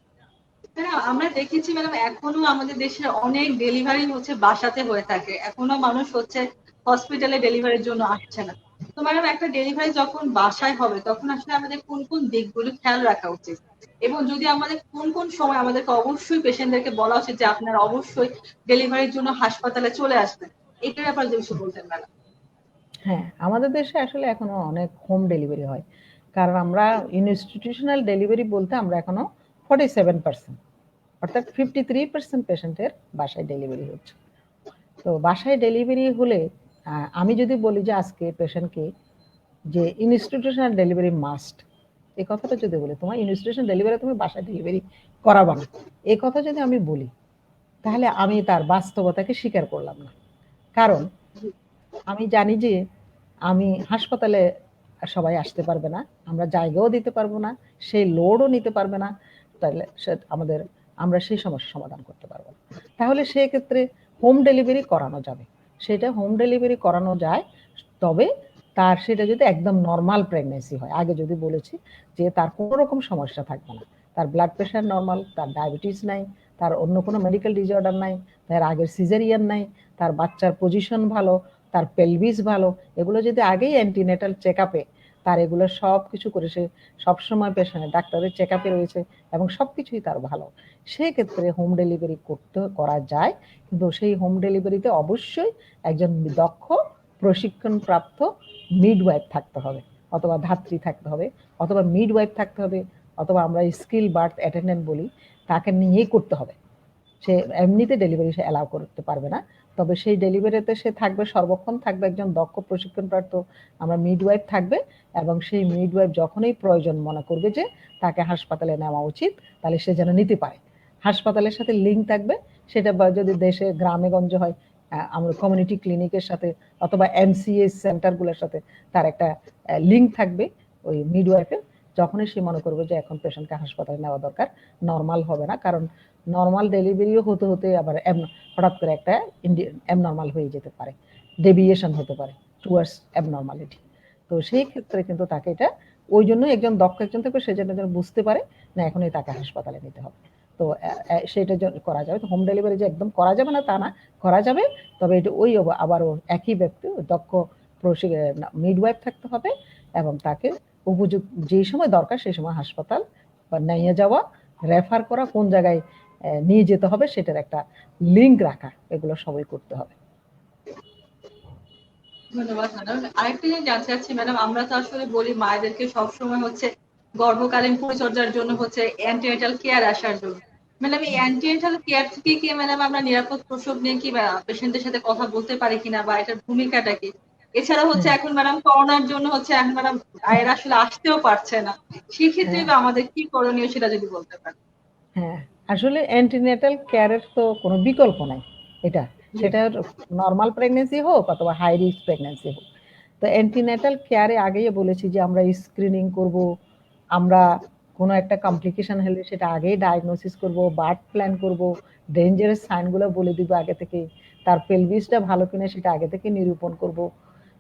ম্যাডাম আমরা দেখেছি ম্যাডাম এখনো আমাদের দেশে অনেক ডেলিভারি হচ্ছে বাসাতে হয়ে থাকে, এখনো মানুষ হচ্ছে হসপিটালে ডেলিভারির জন্য আসছে না। তো ম্যাডাম একটা ডেলিভারি যখন বাসায় হবে তখন আসলে আমাদের কোন কোন দিকগুলো খেয়াল রাখা উচিত, এবং যদি আমাদের কোন কোন সময় আমাদেরকে অবশ্যই পেশেন্টদেরকে বলা উচিত যে আপনারা অবশ্যই ডেলিভারির জন্য হাসপাতালে চলে আসবেন, এটার ব্যাপারে যদি কিছু বলতেন ম্যাডাম। হ্যাঁ, আমাদের দেশে আসলে এখনো অনেক হোম ডেলিভারি হয়, কারণ আমরা ইনস্টিটিউশনাল ডেলিভারি বলতে আমরা এখনো 47%, অর্থাৎ 53% পেশেন্টের বাসায় ডেলিভারি হচ্ছে। তো বাসায় ডেলিভারি হলে আমি যদি বলি যে আজকে পেশেন্টকে যে ইনস্টিটিউশনাল ডেলিভারি মাস্ট, এই কথাটা যদি বলি তোমার ইনস্টিটিউশনাল ডেলিভারি তুমি বাসায় ডেলিভারি করাবা না, এই কথা যদি আমি বলি তাহলে আমি তার বাস্তবতাকে স্বীকার করলাম না। কারণ আমি জানি যে আমি হাসপাতালে সবাই আসতে পারবে না, আমরা জায়গাও দিতে পারবো না, সেই লোডও নিতে পারবে না, তাহলে আমরা সেই সমস্যার সমাধান করতে পারবো না। তাহলে সেক্ষেত্রে হোম ডেলিভারি করানো যাবে, সেটা হোম ডেলিভারি করানো যায়, তবে তার সেটা যদি একদম নর্মাল প্রেগনেন্সি হয়। আগে যদি বলেছি যে তার কোনো রকম সমস্যা থাকবে না, তার ব্লাড প্রেশার নর্মাল, তার ডায়াবেটিস নাই, তার অন্য কোনো মেডিকেল ডিসঅর্ডার নাই, তার আগের সিজারিয়ান নাই, তার বাচ্চার পজিশন ভালো, তার পেলভিস ভালো, এগুলো যদি আগেই অ্যান্টিনেটাল চেক আপে তার এগুলো সব কিছু করে সে সবসময় পেশেন্ট ডাক্তারের চেক আপে রয়েছে এবং সব কিছুই তার ভালো, সেক্ষেত্রে হোম ডেলিভারি করা যায়। কিন্তু সেই হোম ডেলিভারিতে অবশ্যই একজন দক্ষ প্রশিক্ষণপ্রাপ্ত মিডওয়াইফ থাকতে হবে, অথবা ধাত্রী থাকতে হবে, অথবা মিডওয়াইফ থাকতে হবে, অথবা আমরা স্কিল বার্থ অ্যাটেন্ডেন্ট বলি, তাকে নিয়েই করতে হবে। সে এমনিতে ডেলিভারি সে অ্যালাউ করতে পারবে না, তবে সেই ডেলিভারিতে সে থাকবে, সর্বক্ষণ থাকবে একজন দক্ষ প্রশিক্ষণপ্রাপ্ত আমরা মিডওয়াইফ থাকবে, এবং সেই মিডওয়াইফ যখনই প্রয়োজন মনে করবে যে তাকে হাসপাতালে নেওয়া উচিত, তাহলে সে যেন নিতে পারে। হাসপাতালের সাথে লিঙ্ক থাকবে, সেটা যদি দেশে গ্রামে গঞ্জে হয় আমরা কমিউনিটি ক্লিনিকের সাথে অথবা এমসিএস সেন্টারগুলোর সাথে তার একটা লিঙ্ক থাকবে ওই মিডওয়াইফের। যখনই সে মনে করবে যে এখন পেশেন্টকে হাসপাতালে নেওয়া দরকার, নর্মাল হবে না, কারণ নর্মাল ডেলিভারিও হতে হতে আবার হঠাৎ করে একটা অ্যাবনর্মাল হয়ে যেতে পারে, ডেভিয়েশন হতে পারে টুয়ার্ডস অ্যাবনর্মালিটি। তো সেই ক্ষেত্রে কিন্তু তাকে এটা ওই জন্য একজন দক্ষ একজন থাকবে, সে যেন বুঝতে পারে না এখনই তাকে হাসপাতালে নিতে হবে। তো সেটা করা যাবে। তো হোম ডেলিভারি যে একদম করা যাবে না তা না, করা যাবে, তবে এটা ওই আবারও একই ব্যক্তি দক্ষ মিডওয়াইফ থাকতে হবে, এবং তাকে উপযুক্ত যেই সময় দরকার সেই সময় হাসপাতাল বা নিয়ে যাওয়া, রেফার করা, কোন জায়গায় নিয়ে যেতে হবে সেটার একটা লিঙ্ক রাখা, এগুলো সবাই করতে হবে। ধন্যবাদ ম্যাডাম। আরেকটা জিনিস জানতে চাচ্ছি ম্যাডাম, আমরা তো আসলে বলি মায়েদেরকে সবসময় হচ্ছে গর্ভকালীন পরিচর্যার জন্য হচ্ছে অ্যান্টিনেটাল কেয়ার আসার জন্য। ম্যাডাম এই অ্যান্টিনেটাল কেয়ার থেকে কি ম্যাডাম আমরা নিরাপদ প্রসব নিয়ে কি পেশেন্টের সাথে কথা বলতে পারি কিনা, বা এটার ভূমিকাটা কি? এছাড়াও হচ্ছে এখন ম্যাডাম করোনার জন্য হচ্ছে এখন ম্যাডাম এরা আসলে আসতেও পারছে না, সেক্ষেত্রে বা আমাদের কি করণীয় সেটা যদি বলতে পারেন। হ্যাঁ, আসলে অ্যান্টিনেটাল কেয়ারের তো কোনো বিকল্প নাই, এটা সেটা নর্মাল প্রেগনেন্সি হোক অথবা হাই রিস্ক প্রেগনেন্সি হোক। তো অ্যান্টিনেটাল কেয়ারে আগেই বলেছি যে আমরা স্ক্রিনিং করব, আমরা কোনো একটা কমপ্লিকেশন হলে সেটা আগেই ডায়াগনোসিস করব, বার্থ প্ল্যান করব, ডেঞ্জারাস সাইনগুলো বলে দিব আগে থেকে, তার পেলভিসটা ভালো কিনা সেটা আগে থেকে নিরূপণ করব,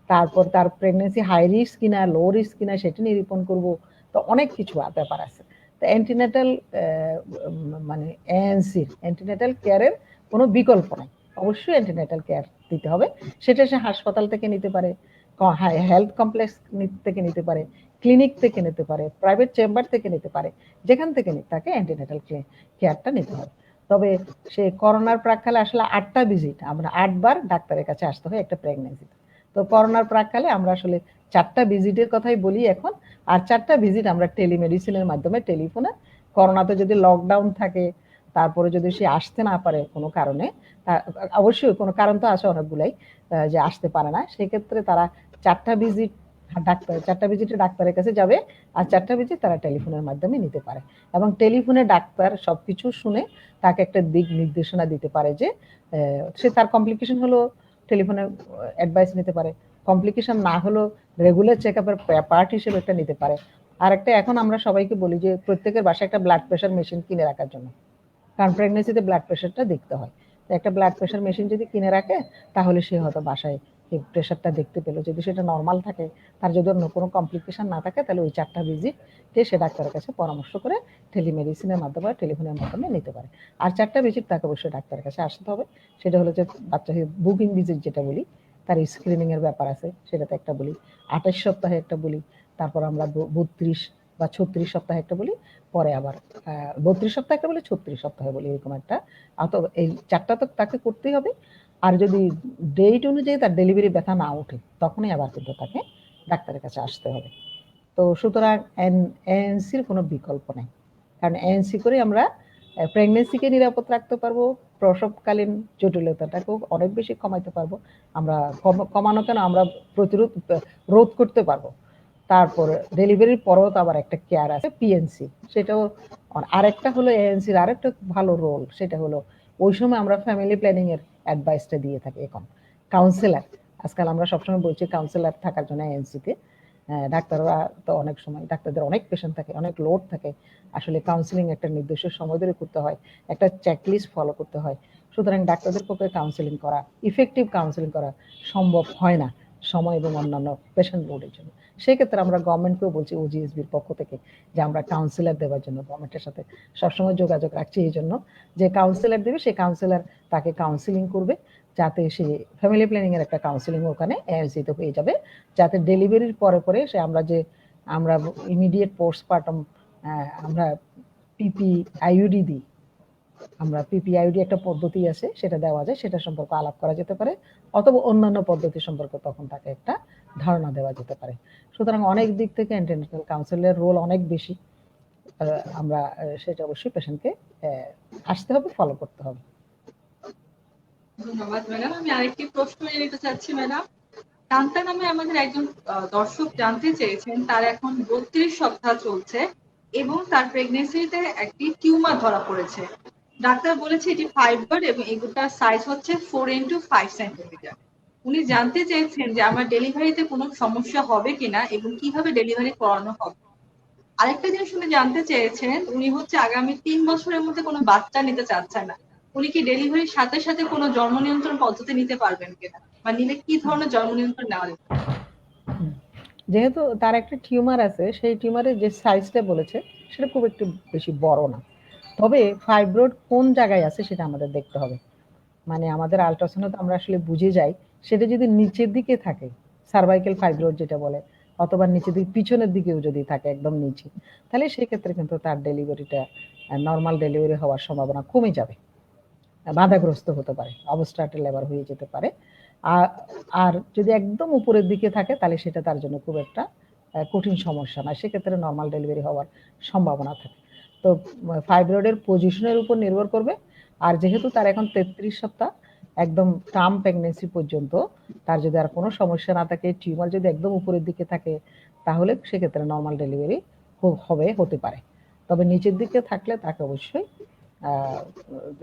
তারপর তার প্রেগনেন্সি হাই রিস্ক কিনা লো রিস্ক কিনা সেটা নিরূপণ করব। তো অনেক কিছু ব্যাপার আছে। তো অ্যান্টিনেটাল মানে অ্যান্টিনেটাল কেয়ারের কোনো বিকল্প নাই, অবশ্যই অ্যান্টিনেটাল কেয়ার দিতে হবে। সেটা সে হাসপাতাল থেকে নিতে পারে, হেলথ কমপ্লেক্স থেকে নিতে পারে, ক্লিনিক থেকে নিতে পারে, প্রাইভেট চেম্বার থেকে নিতে পারে, যেখান থেকে তাকে অ্যান্টিনেটাল কেয়ারটা নিতে হবে। তবে সে করোনার প্রাককালে আসলে 8টা ভিজিট, আমরা 8 বার ডাক্তারের কাছে আসতে হয় একটা প্রেগনেন্সিতে। তো করোনার প্রাককালে আমরা আসলে 4টা ভিজিটের কথাই বলি এখন, আর 4টা ভিজিট আমরা টেলিমেডিসিনের মাধ্যমে, টেলিফোনে, করোনাতে যদি লকডাউন থাকে তারপরে যদি সে আসতে না পারে কোনো কারণে, অবশ্যই কোনো কারণ তো আছে অনেকগুলাই যে আসতে পারে না, সেক্ষেত্রে তারা 4টা ভিজিট ডাক্তারের কাছে যাবে, আর 4টা ভিজিট তারা টেলিফোনের মাধ্যমে নিতে পারে, এবং টেলিফোনে ডাক্তার সবকিছু শুনে তাকে একটা দিক নির্দেশনা দিতে পারে যে সে তার কমপ্লিকেশন হলো টেলিফোনে অ্যাডভাইস নিতে পারে, কমপ্লিকেশন না হলো রেগুলার চেক আপের পার্ট হিসেবে একটা নিতে পারে। আর একটা এখন আমরা সবাইকে বলি যে প্রত্যেকের বাসায় একটা ব্লাড প্রেশার মেশিন কিনে রাখার জন্য, কারণ প্রেগনেন্সিতে ব্লাড প্রেশারটা দেখতে হয়। তো একটা ব্লাড প্রেশার মেশিন যদি কিনে রাখে তাহলে সে হয়তো বাসায় এই প্রেশারটা দেখতে পেলো, যদি সেটা নর্মাল থাকে, তার যদি অন্য কোনো কমপ্লিকেশন না থাকে, তাহলে ওই 4টা ভিজিটে সে ডাক্তারের কাছে পরামর্শ করে টেলিমেডিসিনের মাধ্যমে টেলিফোনের মাধ্যমে নিতে পারে। আর 4টা ভিজিট তাকে অবশ্যই ডাক্তারের কাছে আসতে হবে। সেটা হলো যে বাচ্চা বুকিং ভিজিট যেটা বলি, তার স্ক্রিনিং এর ব্যাপার আছে, সেটাতে একটা বলি, 28 সপ্তাহে একটা বলি, তারপর আমরা 32 বা 36 সপ্তাহে একটা বলি, পরে আবার 32 সপ্তাহে একটা বলি, 36 সপ্তাহে বলি, এরকম একটা। এই 4টা তো তাকে করতেই হবে। আর যদি ডেট অনুযায়ী তার ডেলিভারি ব্যথা না ওঠে, তখনই আবার কিন্তু তাকে ডাক্তারের কাছে আসতে হবে। তো সুতরাং এএনসির কোনো বিকল্প নেই, কারণ এএনসি করে আমরা প্রেগনেন্সিকে নিরাপদ রাখতে পারবো, প্রসবকালীন জটিলতাটাকেও অনেক বেশি কমাইতে পারবো আমরা। কমানো কেন, আমরা রোধ করতে পারবো। তারপরে ডেলিভারির পরেও তো আবার একটা কেয়ার আছে পিএনসি, সেটাও। আরেকটা হলো এএনসির আরেকটা ভালো রোল, সেটা হলো ওই সময় আমরা ফ্যামিলি প্ল্যানিং এর অ্যাডভাইসটা দিয়ে থাকি। এখন কাউন্সিলর, আজকাল আমরা সবসময় বলছি কাউন্সিলর থাকার জন্য এএনসিতে। ডাক্তাররা তো অনেক সময়, ডাক্তারদের অনেক পেশেন্ট থাকে, অনেক লোড থাকে, আসলে কাউন্সিলিং একটা নির্দিষ্ট সময় ধরে করতে হয়, একটা চেকলিস্ট ফলো করতে হয়। সুতরাং ডাক্তারদের পক্ষে কাউন্সিলিং করা, ইফেক্টিভ কাউন্সিলিং করা সম্ভব হয় না সময় এবং অন্যান্য পেশেন্ট লোডের জন্য। সেক্ষেত্রে আমরা গভর্নমেন্টকেও বলছি, ওজিএসবির পক্ষ থেকে, যে আমরা কাউন্সিলর দেওয়ার জন্য গভর্নমেন্টের সাথে সবসময় যোগাযোগ রাখছি, এই জন্য যে কাউন্সিলর দেবে, সেই কাউন্সিলর তাকে কাউন্সিলিং করবে, যাতে সে ফ্যামিলি প্ল্যানিং এর একটা কাউন্সিলিং ওখানে এএনসিতে হয়ে যাবে, যাতে ডেলিভারির পরে পরে সে আমরা ইমিডিয়েট পোস্টপার্টাম আমরা পিপি আইইউডি দিই। আমরা পিপিআইডি একটা পদ্ধতি আছে, সেটা দেওয়া যায়, সেটা সম্পর্কে আলাপ করা যেতে পারে, অথবা অন্যান্য পদ্ধতি সম্পর্কে তখন তাকে একটা ধারণা দেওয়া যেতে পারে। সুতরাং অনেক দিক থেকে অ্যান্টিনেটাল কাউন্সিলের রোল অনেক বেশি। আমরা সেটা অবশ্যই পেশেন্টকে আসতে হবে, ফলো করতে হবে। ধন্যবাদ ম্যাডাম। আমি আরেকটি প্রশ্ন নিতে চাচ্ছি ম্যাডাম। কান্তা নামে আমাদের একজন দর্শক জানতে চেয়েছেন, তার এখন 32 সপ্তাহ চলছে এবং তার প্রেগনেন্সিতে একটি টিউমার ধরা পড়েছে। ডাক্তার বলেছে এটি ফাইব্রয়েড এবং এগুলোর সাইজ হচ্ছে 4x5 সেন্টিমিটার। উনি জানতে চেয়েছেন যে আমার ডেলিভারিতে কোনো সমস্যা হবে কিনা এবং কিভাবে ডেলিভারি করানো হবে। আরেকটা জিনিস উনি জানতে চেয়েছেন, উনি হচ্ছে আগামী 3 বছরের মধ্যে কোনো বাচ্চা নিতে চাচ্ছেন না। উনি কি ডেলিভারির সাথে সাথে কোনো জন্ম নিয়ন্ত্রণ পদ্ধতি নিতে পারবেন কিনা, বা নিলে কি ধরনের জন্ম নিয়ন্ত্রণ নেওয়া যেতে পারে? যেহেতু তার একটা টিউমার আছে, সেই টিউমারের যে সাইজটা বলেছে সেটা খুব একটু বেশি বড় না, তবে ফাইব্রয়েড কোন জায়গায় আছে সেটা আমাদের দেখতে হবে। মানে আমাদের আল্ট্রাসাউন্ডে আমরা আসলে বুঝে যাই, সেটা যদি নিচের দিকে থাকে, সার্ভাইকাল ফাইব্রয়েড যেটা বলে, অথবা নিচের দিকে পিছনের দিকেও যদি থাকে একদম নিচে, তাহলে সেক্ষেত্রে কিন্তু তার ডেলিভারিটা নর্মাল ডেলিভারি হওয়ার সম্ভাবনা কমে যাবে, বাধাগ্রস্ত হতে পারে, অবস্ট্রাটের লেবার হয়ে যেতে পারে। আর যদি একদম উপরের দিকে থাকে, তাহলে সেটা তার জন্য খুব একটা কঠিন সমস্যা না, সেক্ষেত্রে নর্মাল ডেলিভারি হওয়ার সম্ভাবনা থাকে। তো ফাইব্রয়েডের পজিশনের উপর নির্ভর করবে। আর যেহেতু তার এখন 33 সপ্তাহ, একদম টার্ম প্রেগনেন্সি পর্যন্ত তার যদি আর কোনো সমস্যা না থাকে, টিউমার যদি একদম উপরের দিকে থাকে, তাহলে সেক্ষেত্রে নর্মাল ডেলিভারি হতে পারে। তবে নিচের দিকে থাকলে তাকে অবশ্যই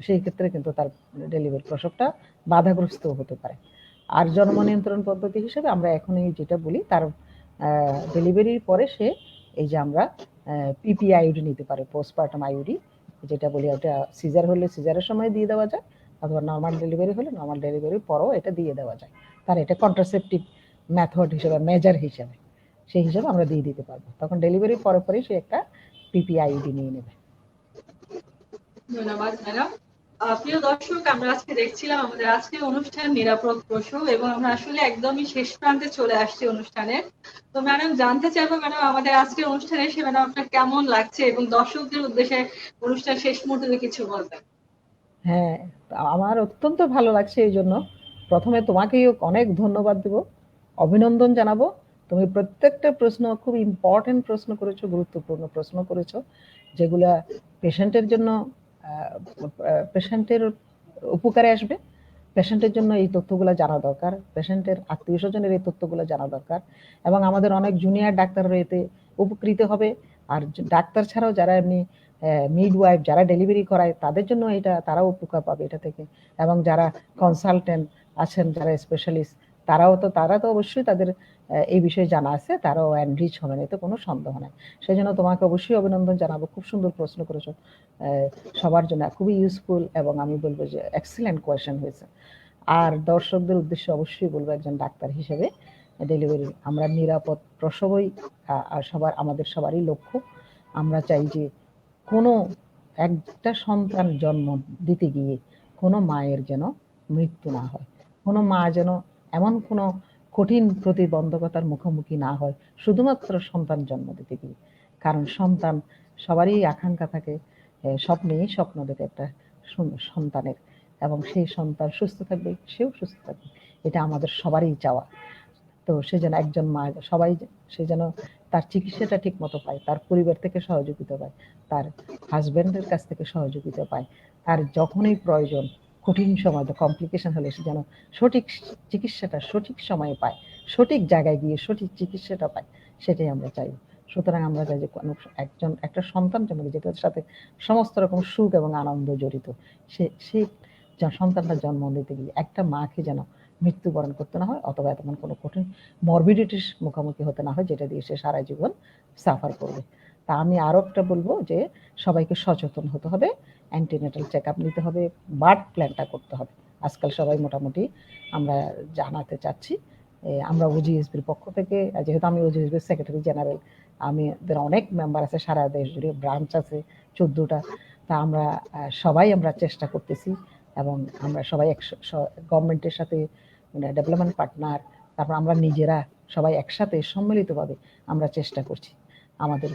সেই ক্ষেত্রে কিন্তু তার ডেলিভারি প্রসবটা বাধাগ্রস্ত হতে পারে। আর জন্ম নিয়ন্ত্রণ পদ্ধতি হিসেবে আমরা এখন যেটা বলি, তার ডেলিভারির পরে সে এই যে আমরা পিপিআইডি নিতে পারে, পোস্টপার্টাম আইউডি যেটা বলি, ওটা সিজার হলে সিজারের সময় দিয়ে দেওয়া যায়, অথবা নর্মাল ডেলিভারি হলে নর্মাল ডেলিভারির পরেও এটা দিয়ে দেওয়া যায়। তার এটা কন্ট্রাসেপটিভ মেথড হিসেবে, মেজার হিসেবে, সেই হিসেবে আমরা দিয়ে দিতে পারবো। তখন ডেলিভারির পরে পরে সে একটা পিপিআইডি নিয়ে নেবে। ধন্যবাদ ম্যাডাম। প্রিয় দর্শক, আমরা আজকে দেখছিলাম আমাদের আজকের অনুষ্ঠান নিরাপদ প্রসব, এবং আমরা আসলে একদমই শেষ প্রান্তে চলে আসছি অনুষ্ঠানের। তো ম্যাডাম, জানতে চাইবো ম্যাডাম, আমাদের আজকের অনুষ্ঠানে এসে ম্যাডাম আপনার কেমন লাগছে, এবং দর্শকদের উদ্দেশ্যে অনুষ্ঠান শেষ মুহূর্তে কিছু বলবেন। হ্যাঁ, আমার অত্যন্ত ভালো লাগছে। এই জন্য প্রথমে তোমাকেই অনেক ধন্যবাদ দেব, অভিনন্দন জানাবো। তুমি প্রত্যেকটা প্রশ্ন খুব ইম্পর্টেন্ট প্রশ্ন করেছো, গুরুত্বপূর্ণ প্রশ্ন করেছো, যেগুলা পেশেন্টের জন্য, পেশেন্টের উপকারে আসবে। পেশেন্টের জন্য এই তথ্যগুলো জানা দরকার, পেশেন্টের আত্মীয় স্বজনের এই তথ্যগুলো জানা দরকার, এবং আমাদের অনেক জুনিয়র ডাক্তাররা এতে উপকৃত হবে। আর ডাক্তার ছাড়াও যারা এমনি মিডওয়াইফ, যারা ডেলিভারি করায়, তাদের জন্য এটা, তারাও উপকার পাবে এটা থেকে। এবং যারা কনসালটেন্ট আছেন, যারা স্পেশালিস্ট, তারা তো অবশ্যই তাদের এই বিষয়ে জানা আছে, তারাও এনরিচ হবেন, এতে কোনো সন্দেহ নাই। সেই জন্য তোমাকে অবশ্যই অভিনন্দন জানাবো, খুব সুন্দর প্রশ্ন করেছো, সবার জন্য খুবই ইউজফুল, এবং আমি বলবো যে এক্সিলেন্ট কোয়েশ্চেন হয়েছে। আর দর্শকদের উদ্দেশ্যে অবশ্যই বলবো, একজন ডাক্তার হিসেবে ডেলিভারি আমরা নিরাপদ প্রসবই আমাদের সবারই লক্ষ্য। আমরা চাই যে কোনো একটা সন্তান জন্ম দিতে গিয়ে কোনো মায়ের যেন মৃত্যু না হয়, কোনো মা যেন এমন কোনো কঠিন প্রতিবন্ধকতার মুখোমুখি না হয় শুধুমাত্র সন্তান জন্ম দিতে গিয়ে। কারণ সন্তান সবারই আকাঙ্ক্ষা থাকে, সব মেয়েই স্বপ্ন দেখে একটা সন্তানের, এবং সেই সন্তান সুস্থ থাকবে, সেও সুস্থ থাকবে, এটা আমাদের সবারই চাওয়া। তো সে যেন একজন মা সবাই সে যেন তার চিকিৎসাটা ঠিক মতো পায়, তার পরিবার থেকে সহযোগিতা পায়, তার হাজবেন্ডের কাছ থেকে সহযোগিতা পায়, তার যখনই প্রয়োজন কঠিন সময় কমপ্লিকেশন হলে সে যেন সঠিক চিকিৎসাটা সঠিক সময়ে পায়, সঠিক জায়গায় গিয়ে সঠিক চিকিৎসাটা পায়, সেটাই আমরা চাই। সুতরাং আমরা চাই যে একটা সন্তান জন্ম যেটার সাথে সমস্ত রকম সুখ এবং আনন্দ জড়িত, সেই সন্তানটা জন্ম দিতে গিয়ে একটা মাকে যেন মৃত্যুবরণ করতে না হয়, অথবা তেমন কোনো কঠিন মরবিডিটির মুখোমুখি হতে না হয় যেটা দিয়ে সে সারা জীবন সাফার করবে। তা আমি আরও একটা বলবো যে সবাইকে সচেতন হতে হবে, অ্যান্টিনেটাল চেক আপ নিতে হবে, বার্থ প্ল্যানটা করতে হবে। আজকাল সবাই মোটামুটি আমরা জানাতে চাচ্ছি। আমরা ওজিএসবির পক্ষ থেকে, যেহেতু আমি ওজিএসবির সেক্রেটারি জেনারেল, আমাদের অনেক মেম্বার আছে, সারা দেশ জুড়ে ব্রাঞ্চ আছে 14টা। তা আমরা সবাই চেষ্টা করতেছি, এবং আমরা সবাই গভর্নমেন্টের সাথে ডেভেলপমেন্ট পার্টনার, তারপর আমরা নিজেরা সবাই একসাথে সম্মিলিতভাবে আমরা চেষ্টা করছি আমাদের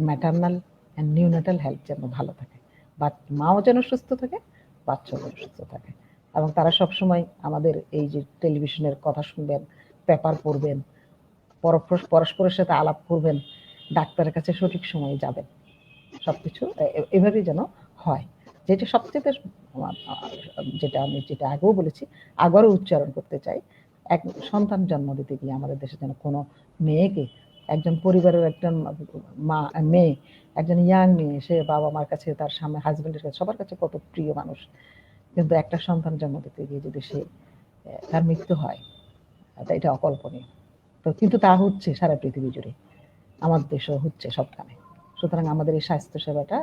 ম্যাটারনাল অ্যান্ড নিউনেটাল হেলথ যেন ভালো থাকে, মাও যেন সুস্থ থাকে, বাচ্চাও যেন সুস্থ থাকে, এবং তারা সবসময় আমাদের এই যে টেলিভিশনের কথা শুনবেন, পেপার পড়বেন, পরস্পরের সাথে আলাপ করবেন, ডাক্তারের কাছে সঠিক সময়ে যাবেন, সবকিছু এভাবেই যেন হয়। যেটা সবচেয়ে যেটা আগেও বলেছি, আবারও উচ্চারণ করতে চাই, এক সন্তান জন্ম দিতে গিয়ে আমাদের দেশে যেন কোনো মেয়েকে, একজন পরিবারের একজন মেয়ে, একজন ইয়াং মেয়ে, সে বাবা মার কাছে, তার সামনে হাজবেন্ডের কাছে, সবার কাছে কত প্রিয় মানুষ, কিন্তু একটা সন্তান জন্ম দিতে গিয়ে যদি তার মৃত্যু হয়, এটা অকল্পনীয়। তো কিন্তু তা হচ্ছে সারা পৃথিবী জুড়ে, আমাদের দেশেও হচ্ছে সবখানে। সুতরাং আমাদের এই স্বাস্থ্য সেবাটা,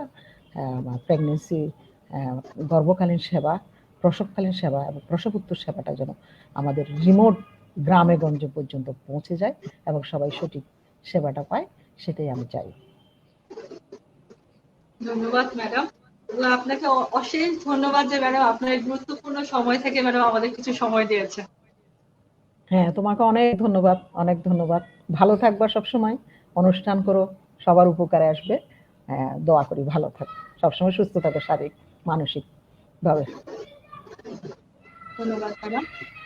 প্রেগনেন্সি, গর্ভকালীন সেবা, প্রসবকালীন সেবা এবং প্রসবোত্তর সেবাটা যেন আমাদের রিমোট গ্রামে গঞ্জে পর্যন্ত পৌঁছে যায় এবং সবাই সঠিক সেবাটা পায়, সেটাই আমি চাই। ধন্যবাদ ম্যাডাম, আপনাকে অশেষ ধন্যবাদ যে ম্যাডাম আপনার গুরুত্বপূর্ণ সময় থেকে ম্যাডাম আমাদের কিছু সময় দিয়েছে। হ্যাঁ, তোমাকে অনেক ধন্যবাদ, অনেক ধন্যবাদ। ভালো থাকবা, সবসময় অনুষ্ঠান করো, সবার উপকারে আসবে। দোয়া করি ভালো থাকো, সবসময় সুস্থ থাকো, শারীরিক মানসিক ভাবে। ধন্যবাদ ম্যাডাম।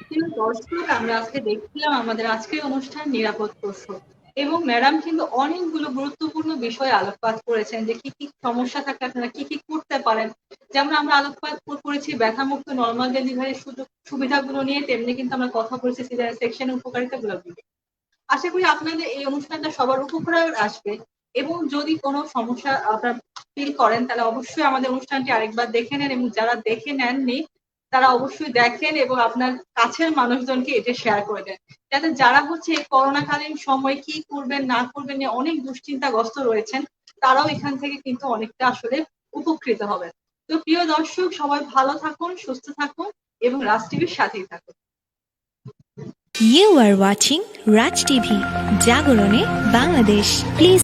কিন্তু দর্শক, আমরা আজকে দেখছিলাম আমাদের আজকের অনুষ্ঠান নিরাপদ প্রসব, এবং ম্যাডাম কিন্তু অনেকগুলো গুরুত্বপূর্ণ বিষয়ে আলোকপাত করেছেন যে কি কি সমস্যা থাকলে আপনারা কি কি করতে পারেন। যেমন আমরা আলোকপাত করেছি ব্যথামুক্ত নর্মাল ডেলিভারির সুবিধাগুলো নিয়ে, তেমনি কিন্তু আমরা কথা বলেছি সিজার সেকশনের উপকারিতাগুলো নিয়ে। আশা করি আপনাদের এই অনুষ্ঠানটা সবার উপকারে আসবে, এবং যদি কোনো সমস্যা আপনারা ফিল করেন তাহলে অবশ্যই আমাদের অনুষ্ঠানটি আরেকবার দেখে নেন, এবং যারা দেখে নেননি তারা অবশ্যই দেখেন এবং আপনার কাছের মানুষজনকে এটা শেয়ার করে দেন, যাতে যারা এই করোনাকালীন সময় কি করবেন না করবেন নিয়ে অনেক দুশ্চিন্তাগ্রস্ত রয়েছেন, তারাও এখান থেকে কিন্তু অনেকটা আসলে উপকৃত হবেন। তো প্রিয় দর্শক, সবাই ভালো থাকুন, সুস্থ থাকুন এবং রাজ টিভির সাথেই থাকুন। You are watching Raj TV, Jagorone, Bangladesh. Please